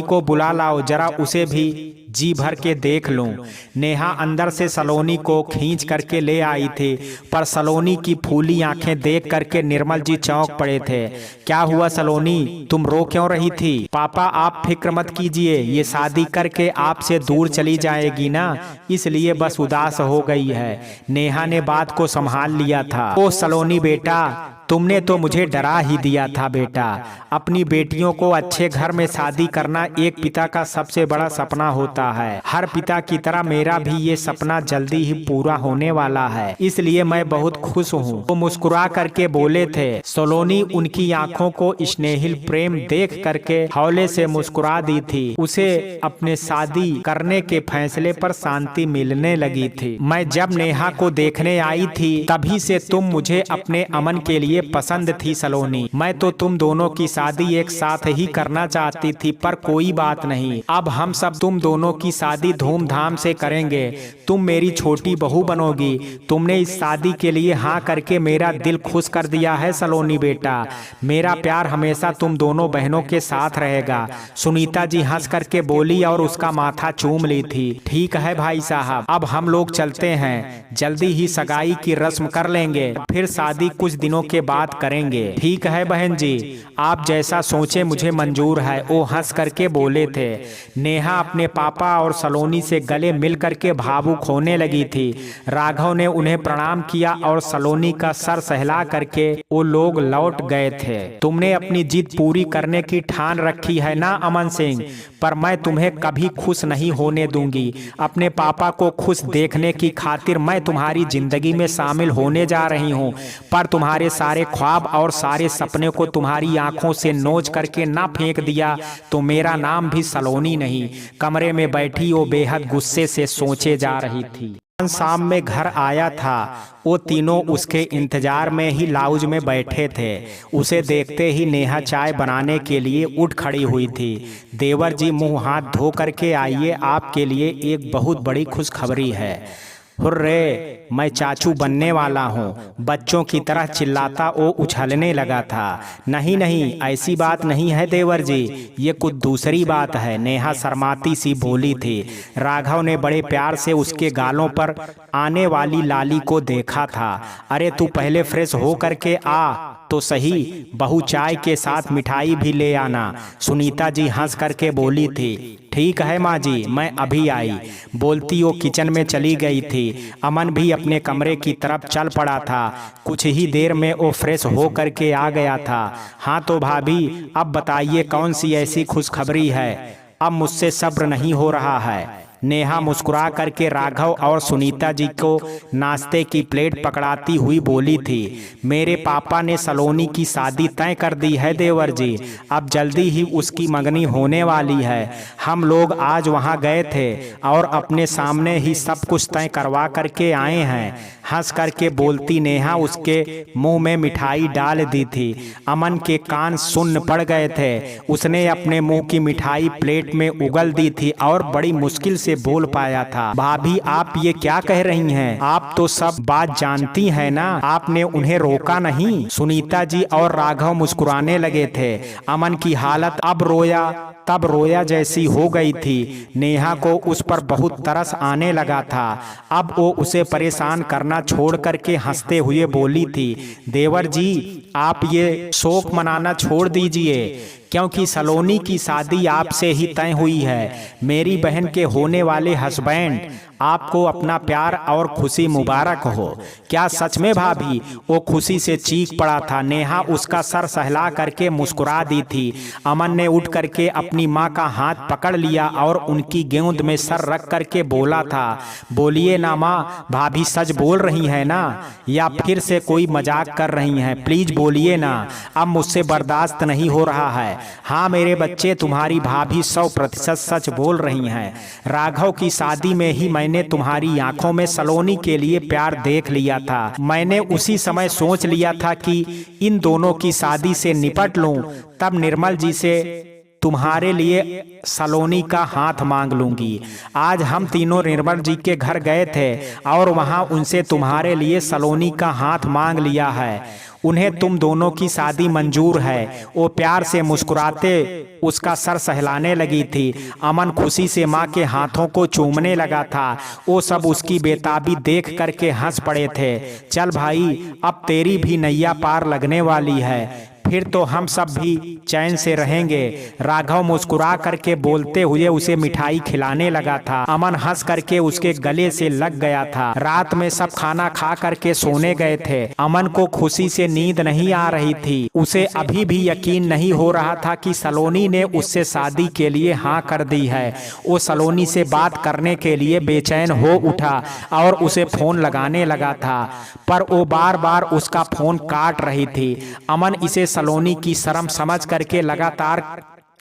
को बुला लाओ, जरा उसे भी जी भर के देख लूं। नेहा अंदर से सलोनी को खींच करके ले आई थी, पर सलोनी की फूली आंखें देख करके निर्मल जी चौंक पड़े थे। क्या हुआ सलोनी, तुम रो क्यों रही थी? पापा आप फिक्र मत कीजिए, ये शादी करके आपसे दूर चली जाएगी ना, इसलिए बस उदास हो गई है। नेहा ने बात को संभाल लिया था। ओ सलोनी बेटा, तुमने तो मुझे डरा ही दिया था बेटा। अपनी बेटियों को अच्छे घर में शादी करना एक पिता का सबसे बड़ा सपना होता है। हर पिता की तरह मेरा भी ये सपना जल्दी ही पूरा होने वाला है, इसलिए मैं बहुत खुश हूँ। वो मुस्कुरा करके बोले थे। सलोनी उनकी आंखों को स्नेहिल प्रेम देख करके हौले से मुस्कुरा दी थी। उसे अपने शादी करने के फैसले पर शांति मिलने लगी थी। मैं जब नेहा को देखने आई थी तभी से तुम मुझे अपने अमन के लिए पसंद थी सलोनी। मैं तो तुम दोनों की शादी एक साथ ही करना चाहती थी, पर कोई बात नहीं, अब हम सब तुम दोनों की शादी धूमधाम से करेंगे। तुम मेरी छोटी बहू बनोगी। तुमने इस शादी के लिए हाँ करके मेरा दिल खुश कर दिया है सलोनी बेटा। मेरा प्यार हमेशा तुम दोनों बहनों के साथ रहेगा। सुनीता जी हंस करके बोली और उसका माथा चूम ली थी। ठीक है भाई साहब, अब हम लोग चलते हैं, जल्दी ही सगाई की रस्म कर लेंगे, फिर शादी कुछ दिनों के बाद करेंगे। ठीक है बहन जी, आप जैसा सोचे मुझे मंजूर है, वो हंस करके बोले थे। नेहा अपने पापा और सलोनी से गले मिल करके भावुक होने लगी थी। राघव ने उन्हें प्रणाम किया और सलोनी का सर सहला करके वो लोग लौट गए थे। तुमने अपनी जिद पूरी करने की ठान रखी है ना अमन सिंह, पर मैं तुम्हें कभी खुश नहीं होने दूंगी। अपने पापा को खुश देखने की खातिर मैं तुम्हारी जिंदगी में शामिल होने जा रही हूँ, पर तुम्हारे सारे ख्वाब और सारे सपने को तुम्हारी आंखों से नोच करके ना फेंक दिया तो मेरा नाम भी सलोनी नहीं। कमरे में बैठी वो बेहद गुस्से से सोचे जा रही थी। शाम में घर आया था। वो तीनों उसके इंतजार में ही लाउंज में बैठे थे। उसे देखते ही नेहा चाय बनाने के लिए उठ खड़ी हुई थी। देवर जी मुंह हाथ धो करके आइए, आपके लिए एक बहुत बड़ी खुशखबरी है। हुर्रे, मैं चाचू बनने वाला हूँ, बच्चों की तरह चिल्लाता वो उछलने लगा था। नहीं नहीं, ऐसी बात नहीं है देवर जी, ये कुछ दूसरी बात है, नेहा शर्माती सी बोली थी। राघव ने बड़े प्यार से उसके गालों पर आने वाली लाली को देखा था। अरे तू पहले फ्रेश हो करके आ तो सही, बहू चाय के साथ मिठाई भी ले आना, सुनीता जी हंस करके बोली थी। ठीक है माँ जी, मैं अभी आई, बोलती वो किचन में चली गई थी। अमन भी अपने कमरे की तरफ चल पड़ा था। कुछ ही देर में वो फ्रेश हो करके आ गया था। हाँ तो भाभी, अब बताइए कौन सी ऐसी खुशखबरी है? अब मुझसे सब्र नहीं हो रहा है। नेहा मुस्कुरा करके राघव और सुनीता जी को नाश्ते की प्लेट पकड़ाती हुई बोली थी। मेरे पापा ने सलोनी की शादी तय कर दी है देवर जी, अब जल्दी ही उसकी मंगनी होने वाली है। हम लोग आज वहां गए थे और अपने सामने ही सब कुछ तय करवा करके आए हैं। हंस करके बोलती नेहा उसके मुंह में मिठाई डाल दी थी। अमन के कान सुन्न पड़ गए थे। उसने अपने मुंह की मिठाई प्लेट में उगल दी थी और बड़ी मुश्किल से बोल पाया था। भाभी आप ये क्या कह रही हैं? आप तो सब बात जानती हैं ना, आपने उन्हें रोका नहीं। सुनीता जी और राघव मुस्कुराने लगे थे। अमन की हालत अब रोया तब रोया जैसी हो गई थी। नेहा को उस पर बहुत तरस आने लगा था। अब वो उसे परेशान करना छोड़ करके हंसते हुए बोली थी, देवर जी आप ये शोक मनाना छोड़ दीजिए, क्योंकि सलोनी की शादी आपसे ही तय हुई है। मेरी बहन के होने वाले हस्बैंड, आपको अपना प्यार और खुशी मुबारक हो। क्या सच में भाभी? वो खुशी से चीख पड़ा था। नेहा उसका सर सहला करके मुस्कुरा दी थी। अमन ने उठ करके अपनी माँ का हाथ पकड़ लिया और उनकी गेंद में सर रख करके बोला था, बोलिए ना माँ, भाभी सच बोल रही है ना, या फिर से कोई मजाक कर रही हैं? प्लीज बोलिए ना, अब मुझसे बर्दाश्त नहीं हो रहा है। हाँ मेरे बच्चे, तुम्हारी भाभी 100% सच बोल रही हैं। राघव की शादी में ही मैंने तुम्हारी आंखों में सलोनी के लिए प्यार देख लिया था। मैंने उसी समय सोच लिया था कि इन दोनों की शादी से निपट लूं। तब निर्मल जी से तुम्हारे लिए सलोनी का हाथ मांग लूंगी। आज हम तीनों निर्मल जी के घर गए थे और वहां उनसे तुम्हारे लिए सलोनी का हाथ मांग लिया है। उन्हें तुम दोनों की शादी मंजूर है। वो प्यार से मुस्कुराते उसका सर सहलाने लगी थी। अमन खुशी से माँ के हाथों को चूमने लगा था। वो सब उसकी बेताबी देख करके हंस पड़े थे। चल भाई, अब तेरी भी नैया पार लगने वाली है, फिर तो हम सब भी चैन से रहेंगे। राघव मुस्कुरा करके बोलते हुए उसे मिठाई खिलाने लगा था। अमन हंस करके उसके गले से लग गया था। रात में सब खाना खा करके सोने गए थे। अमन को खुशी से नींद नहीं आ रही थी। उसे अभी भी यकीन नहीं हो रहा था कि सलोनी ने उससे शादी के लिए हाँ कर दी है। वो सलोनी से बात करने के लिए बेचैन हो उठा और उसे फोन लगाने लगा था, पर वो बार बार उसका फोन काट रही थी। अमन इसे सलोनी की शर्म समझ करके लगातार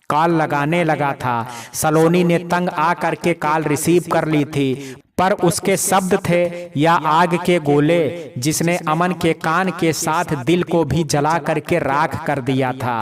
कॉल लगाने लगा था। सलोनी ने तंग आ करके कॉल रिसीव कर ली थी, पर उसके शब्द थे या आग के गोले जिसने अमन के कान के साथ दिल को भी जला करके राख कर दिया था।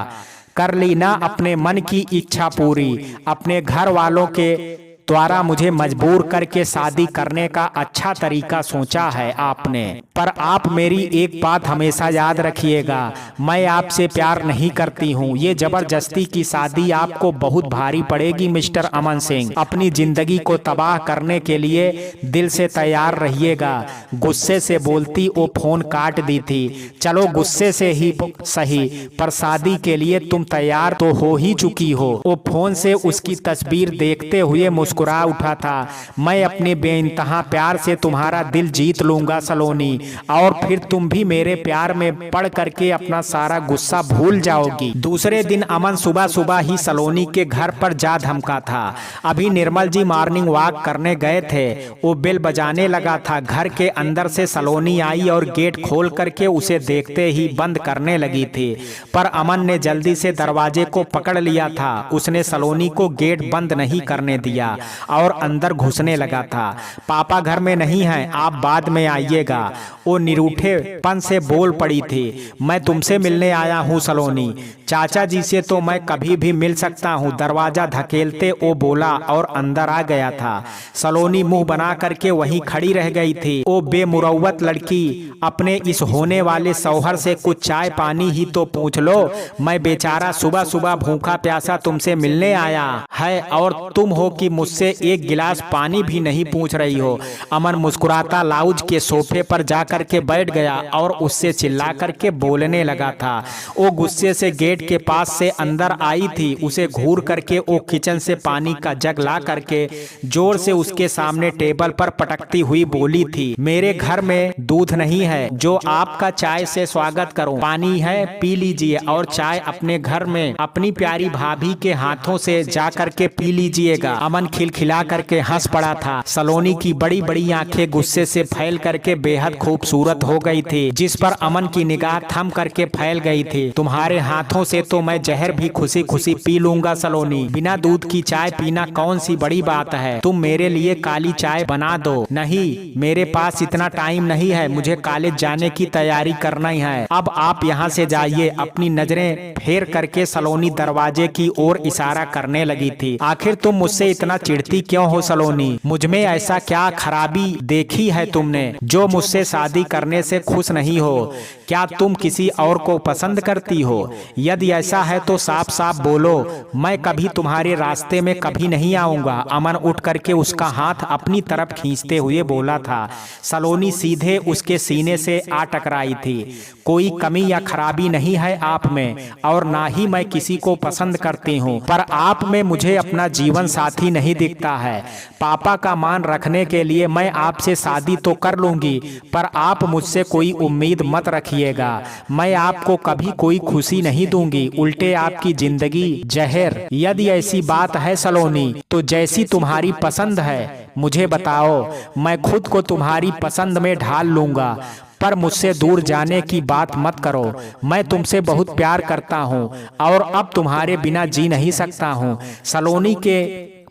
कर ली ना अपने मन की इच्छा पूरी। अपने घर वालों के द्वारा मुझे मजबूर करके शादी करने का अच्छा तरीका सोचा है आपने, पर आप मेरी एक बात हमेशा याद रखिएगा, मैं आपसे प्यार नहीं करती हूँ। ये जबरदस्ती की शादी आपको बहुत भारी पड़ेगी मिस्टर अमन सिंह। अपनी जिंदगी को तबाह करने के लिए दिल से तैयार रहिएगा। गुस्से से बोलती वो फोन काट दी थी। चलो गुस्से से ही सही, पर शादी के लिए तुम तैयार तो हो ही चुकी हो। वो फोन से उसकी तस्वीर देखते हुए मुस्कुरा उठा था। मैं अपने बेइंतहा प्यार से तुम्हारा दिल जीत लूंगा सलोनी, और फिर तुम भी मेरे प्यार में पड़ करके अपना सारा गुस्सा भूल जाओगी। दूसरे दिन अमन सुबह सुबह ही सलोनी के घर पर जा धमका था। अभी निर्मल जी मॉर्निंग वॉक करने गए थे। वो बेल बजाने लगा था। घर के अंदर से सलोनी आई और गेट खोल करके उसे देखते ही बंद करने लगी थी, पर अमन ने जल्दी से दरवाजे को पकड़ लिया था। उसने सलोनी को गेट बंद नहीं करने दिया और अंदर घुसने लगा था। पापा घर में नहीं हैं, आप बाद में आइएगा। वो निरूठेपन से बोल पड़ी थी, मैं तुमसे मिलने आया हूँ सलोनी। चाचा जी से तो मैं कभी भी मिल सकता हूँ, दरवाजा धकेलते वो बोला और अंदर आ गया था। सलोनी मुंह बना करके वहीं खड़ी रह गई थी। वो बेमुरव्वत लड़की अपने इस होने वाले शौहर से कुछ चाय पानी ही तो पूछ लो। मैं बेचारा सुबह सुबह भूखा प्यासा तुमसे मिलने आया है और तुम हो कि मुझसे एक गिलास पानी भी नहीं पूछ रही हो। अमन मुस्कुराता लाउंज के सोफे पर जा करके बैठ गया और उससे चिल्ला करके बोलने लगा था। वो गुस्से से गेट के पास से अंदर आई थी। उसे घूर करके वो किचन से पानी का जग ला करके जोर से उसके सामने टेबल पर पटकती हुई बोली थी, मेरे घर में दूध नहीं है जो आपका चाय से स्वागत करूं। पानी है पी लीजिए, और चाय अपने घर में अपनी प्यारी भाभी के हाथों से जा करके पी लीजिएगा। अमन खिलखिला करके हंस पड़ा था। सलोनी की बड़ी बड़ी आंखें गुस्से से फैल करके बेहद खूबसूरत हो गई थी, जिस पर अमन की निगाह थम करके फैल गई थी। तुम्हारे हाथों से तो मैं जहर भी खुशी खुशी पी लूंगा सलोनी। बिना दूध की चाय पीना कौन सी बड़ी बात है। तुम मेरे लिए काली चाय बना दो। नहीं, मेरे पास इतना टाइम नहीं है, मुझे कॉलेज जाने की तैयारी करना ही है। अब आप यहाँ से जाइए। अपनी नजरें फेर करके सलोनी दरवाजे की ओर इशारा करने लगी थी। आखिर तुम मुझसे इतना चिढ़ती क्यों हो सलोनी? मुझमें ऐसा क्या खराबी देखी है तुमने जो मुझसे शादी करने से खुश नहीं हो? क्या तुम किसी और को पसंद करती हो? यदि ऐसा है तो साफ साफ बोलो, मैं कभी तुम्हारे रास्ते में कभी नहीं आऊंगा। अमन उठ करके उसका हाथ अपनी तरफ खींचते हुए बोला था। सलोनी सीधे उसके सीने से आ टकराई थी। कोई कमी या खराबी नहीं है आप में, और ना ही मैं किसी को पसंद करती हूँ, पर आप में मुझे अपना जीवन साथी नहीं दिखता है। पापा का मान रखने के लिए मैं आपसे शादी तो कर लूंगी, पर आप मुझसे कोई उम्मीद मत रखिएगा। मैं आपको कभी कोई खुशी नहीं दूंगी, उल्टे आपकी जिंदगी जहर। यदि ऐसी बात है सलोनी, तो जैसी तुम्हारी पसंद है मुझे बताओ, मैं खुद को तुम्हारी पसंद में ढाल लूंगा, पर मुझसे दूर जाने की बात मत करो। मैं तुमसे बहुत प्यार करता हूँ और अब तुम्हारे बिना जी नहीं सकता हूँ। सलोनी के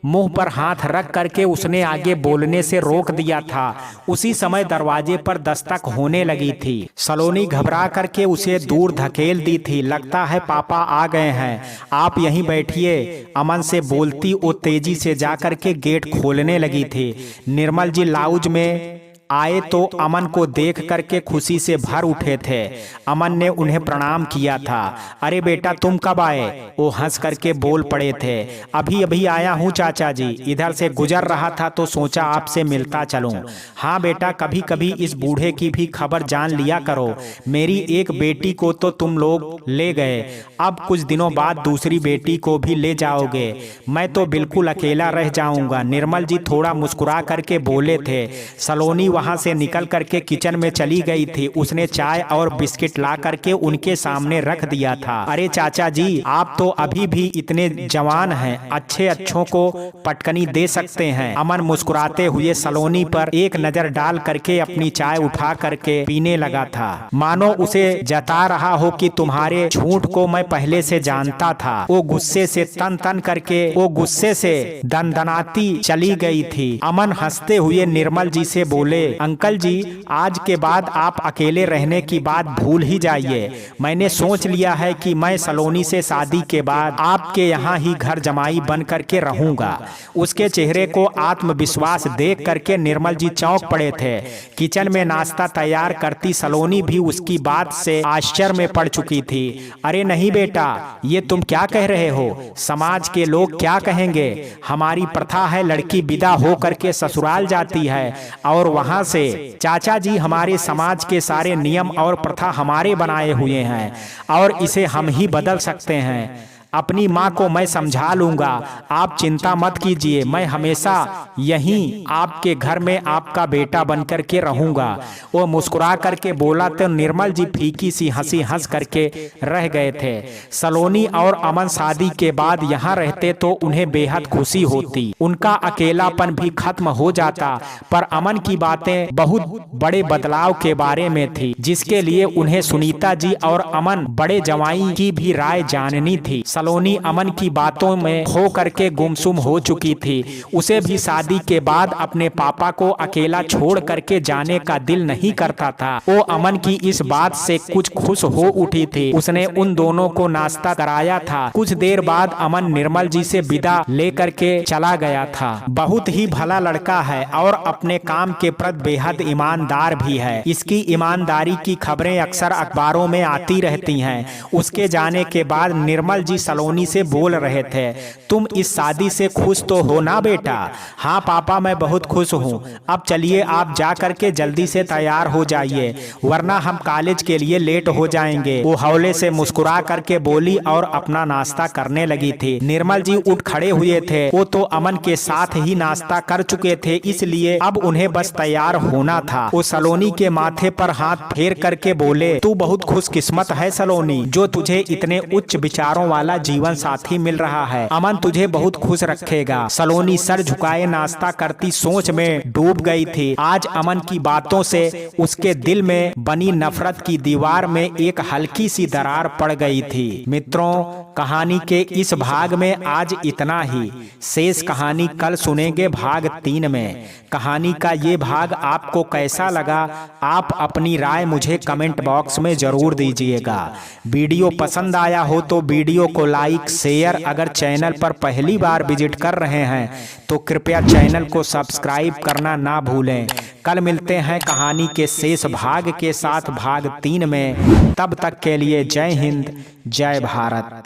मुंह पर हाथ रख करके उसने आगे बोलने से रोक दिया था। उसी समय दरवाजे पर दस्तक होने लगी थी। सलोनी घबरा करके उसे दूर धकेल दी थी। लगता है पापा आ गए हैं, आप यहीं बैठिए, अमन से बोलती वो तेजी से जाकर के गेट खोलने लगी थी। निर्मल जी लाउंज में आए तो अमन को देख करके खुशी से भर उठे थे। अमन ने उन्हें प्रणाम किया था। अरे बेटा तुम कब आए? वो हंस करके बोल पड़े थे। अभी अभी आया हूँ चाचा जी, इधर से गुजर रहा था तो सोचा आपसे मिलता चलूं। हाँ बेटा, कभी कभी इस बूढ़े की भी खबर जान लिया करो। मेरी एक बेटी को तो तुम लोग ले गए, अब कुछ दिनों बाद दूसरी बेटी को भी ले जाओगे। मैं तो बिल्कुल अकेला रह जाऊंगा। निर्मल जी थोड़ा मुस्कुरा करके बोले थे। सलोनी वहां से निकल करके किचन में चली गई थी। उसने चाय और बिस्किट ला करके उनके सामने रख दिया था। अरे चाचा जी, आप तो अभी भी इतने जवान हैं, अच्छों को पटकनी दे सकते हैं। अमन मुस्कुराते हुए सलोनी पर एक नजर डाल करके अपनी चाय उठा करके पीने लगा था, मानो उसे जता रहा हो कि तुम्हारे झूठ को मैं पहले से जानता था। वो गुस्से से तन करके वो गुस्से से दनदनाती चली गई थी। अमन हंसते हुए निर्मल जी से बोले, अंकल जी आज के बाद आप अकेले रहने की बात भूल ही जाइए। मैंने सोच लिया है कि मैं सलोनी से शादी के बाद आपके यहाँ ही घर जमाई बन करके रहूंगा। उसके चेहरे को आत्मविश्वास देख करके निर्मल जी चौंक पड़े थे। किचन में नाश्ता तैयार करती सलोनी भी उसकी बात से आश्चर्य में पड़ चुकी थी। अरे नहीं बेटा, ये तुम क्या कह रहे हो? समाज के लोग क्या कहेंगे? हमारी प्रथा है लड़की विदा हो करके ससुराल जाती है और वहां से चाचा जी हमारे समाज के सारे नियम और प्रथा हमारे बनाए हुए हैं और इसे हम ही बदल सकते हैं। अपनी माँ को मैं समझा लूंगा, आप चिंता मत कीजिए। मैं हमेशा यहीं आपके घर में आपका बेटा बनकर के रहूंगा। वो मुस्कुरा करके बोला तो निर्मल जी फीकी सी हंसी हंस करके रह गए थे। सलोनी और अमन शादी के बाद यहाँ रहते तो उन्हें बेहद खुशी होती, उनका अकेलापन भी खत्म हो जाता। पर अमन की बातें बहुत बड़े बदलाव के बारे में थी, जिसके लिए उन्हें सुनीता जी और अमन बड़े जवाई की भी राय जाननी थी। सलोनी अमन की बातों में खो करके गुमसुम हो चुकी थी। उसे भी शादी के बाद अपने पापा को अकेला छोड़ करके जाने का दिल नहीं करता था। वो अमन की इस बात से कुछ खुश हो उठी थी। उसने उन दोनों को नाश्ता कराया था। कुछ देर बाद अमन निर्मल जी से विदा लेकर के चला गया था। बहुत ही भला लड़का है और अपने काम के प्रति बेहद ईमानदार भी है। इसकी ईमानदारी की खबरें अक्सर अखबारों में आती रहती हैं। उसके जाने के बाद निर्मल जी सलोनी से बोल रहे थे, तुम इस शादी से खुश तो हो ना बेटा? हाँ पापा, मैं बहुत खुश हूँ। अब चलिए आप जा करके जल्दी से तैयार हो जाइए, वरना हम कॉलेज के लिए लेट हो जाएंगे। वो हौले से मुस्कुरा करके बोली और अपना नाश्ता करने लगी थी। निर्मल जी उठ खड़े हुए थे। वो तो अमन के साथ ही नाश्ता कर चुके थे, इसलिए अब उन्हें बस तैयार होना था। वो सलोनी के माथे पर हाथ फेर करके बोले, तू बहुत खुशकिस्मत है सलोनी, जो तुझे इतने उच्च विचारों वाला जीवन साथी मिल रहा है। अमन तुझे बहुत खुश रखेगा। सलोनी सर झुकाए नाश्ता करती सोच में डूब गई थी। आज अमन की बातों से उसके दिल में बनी नफरत की दीवार में एक हल्की सी दरार पड़ गई थी। मित्रों, कहानी के इस भाग में आज इतना ही। शेष कहानी कल सुनेंगे भाग 3 में। कहानी का ये भाग आपको कैसा लगा, आप अपनी राय मुझे कमेंट बॉक्स में जरूर दीजिएगा। वीडियो पसंद आया हो तो वीडियो को लाइक शेयर, अगर चैनल पर पहली बार विजिट कर रहे हैं तो कृपया चैनल को सब्सक्राइब करना ना भूलें। कल मिलते हैं कहानी के शेष भाग के साथ भाग 3 में। तब तक के लिए जय हिंद, जय भारत।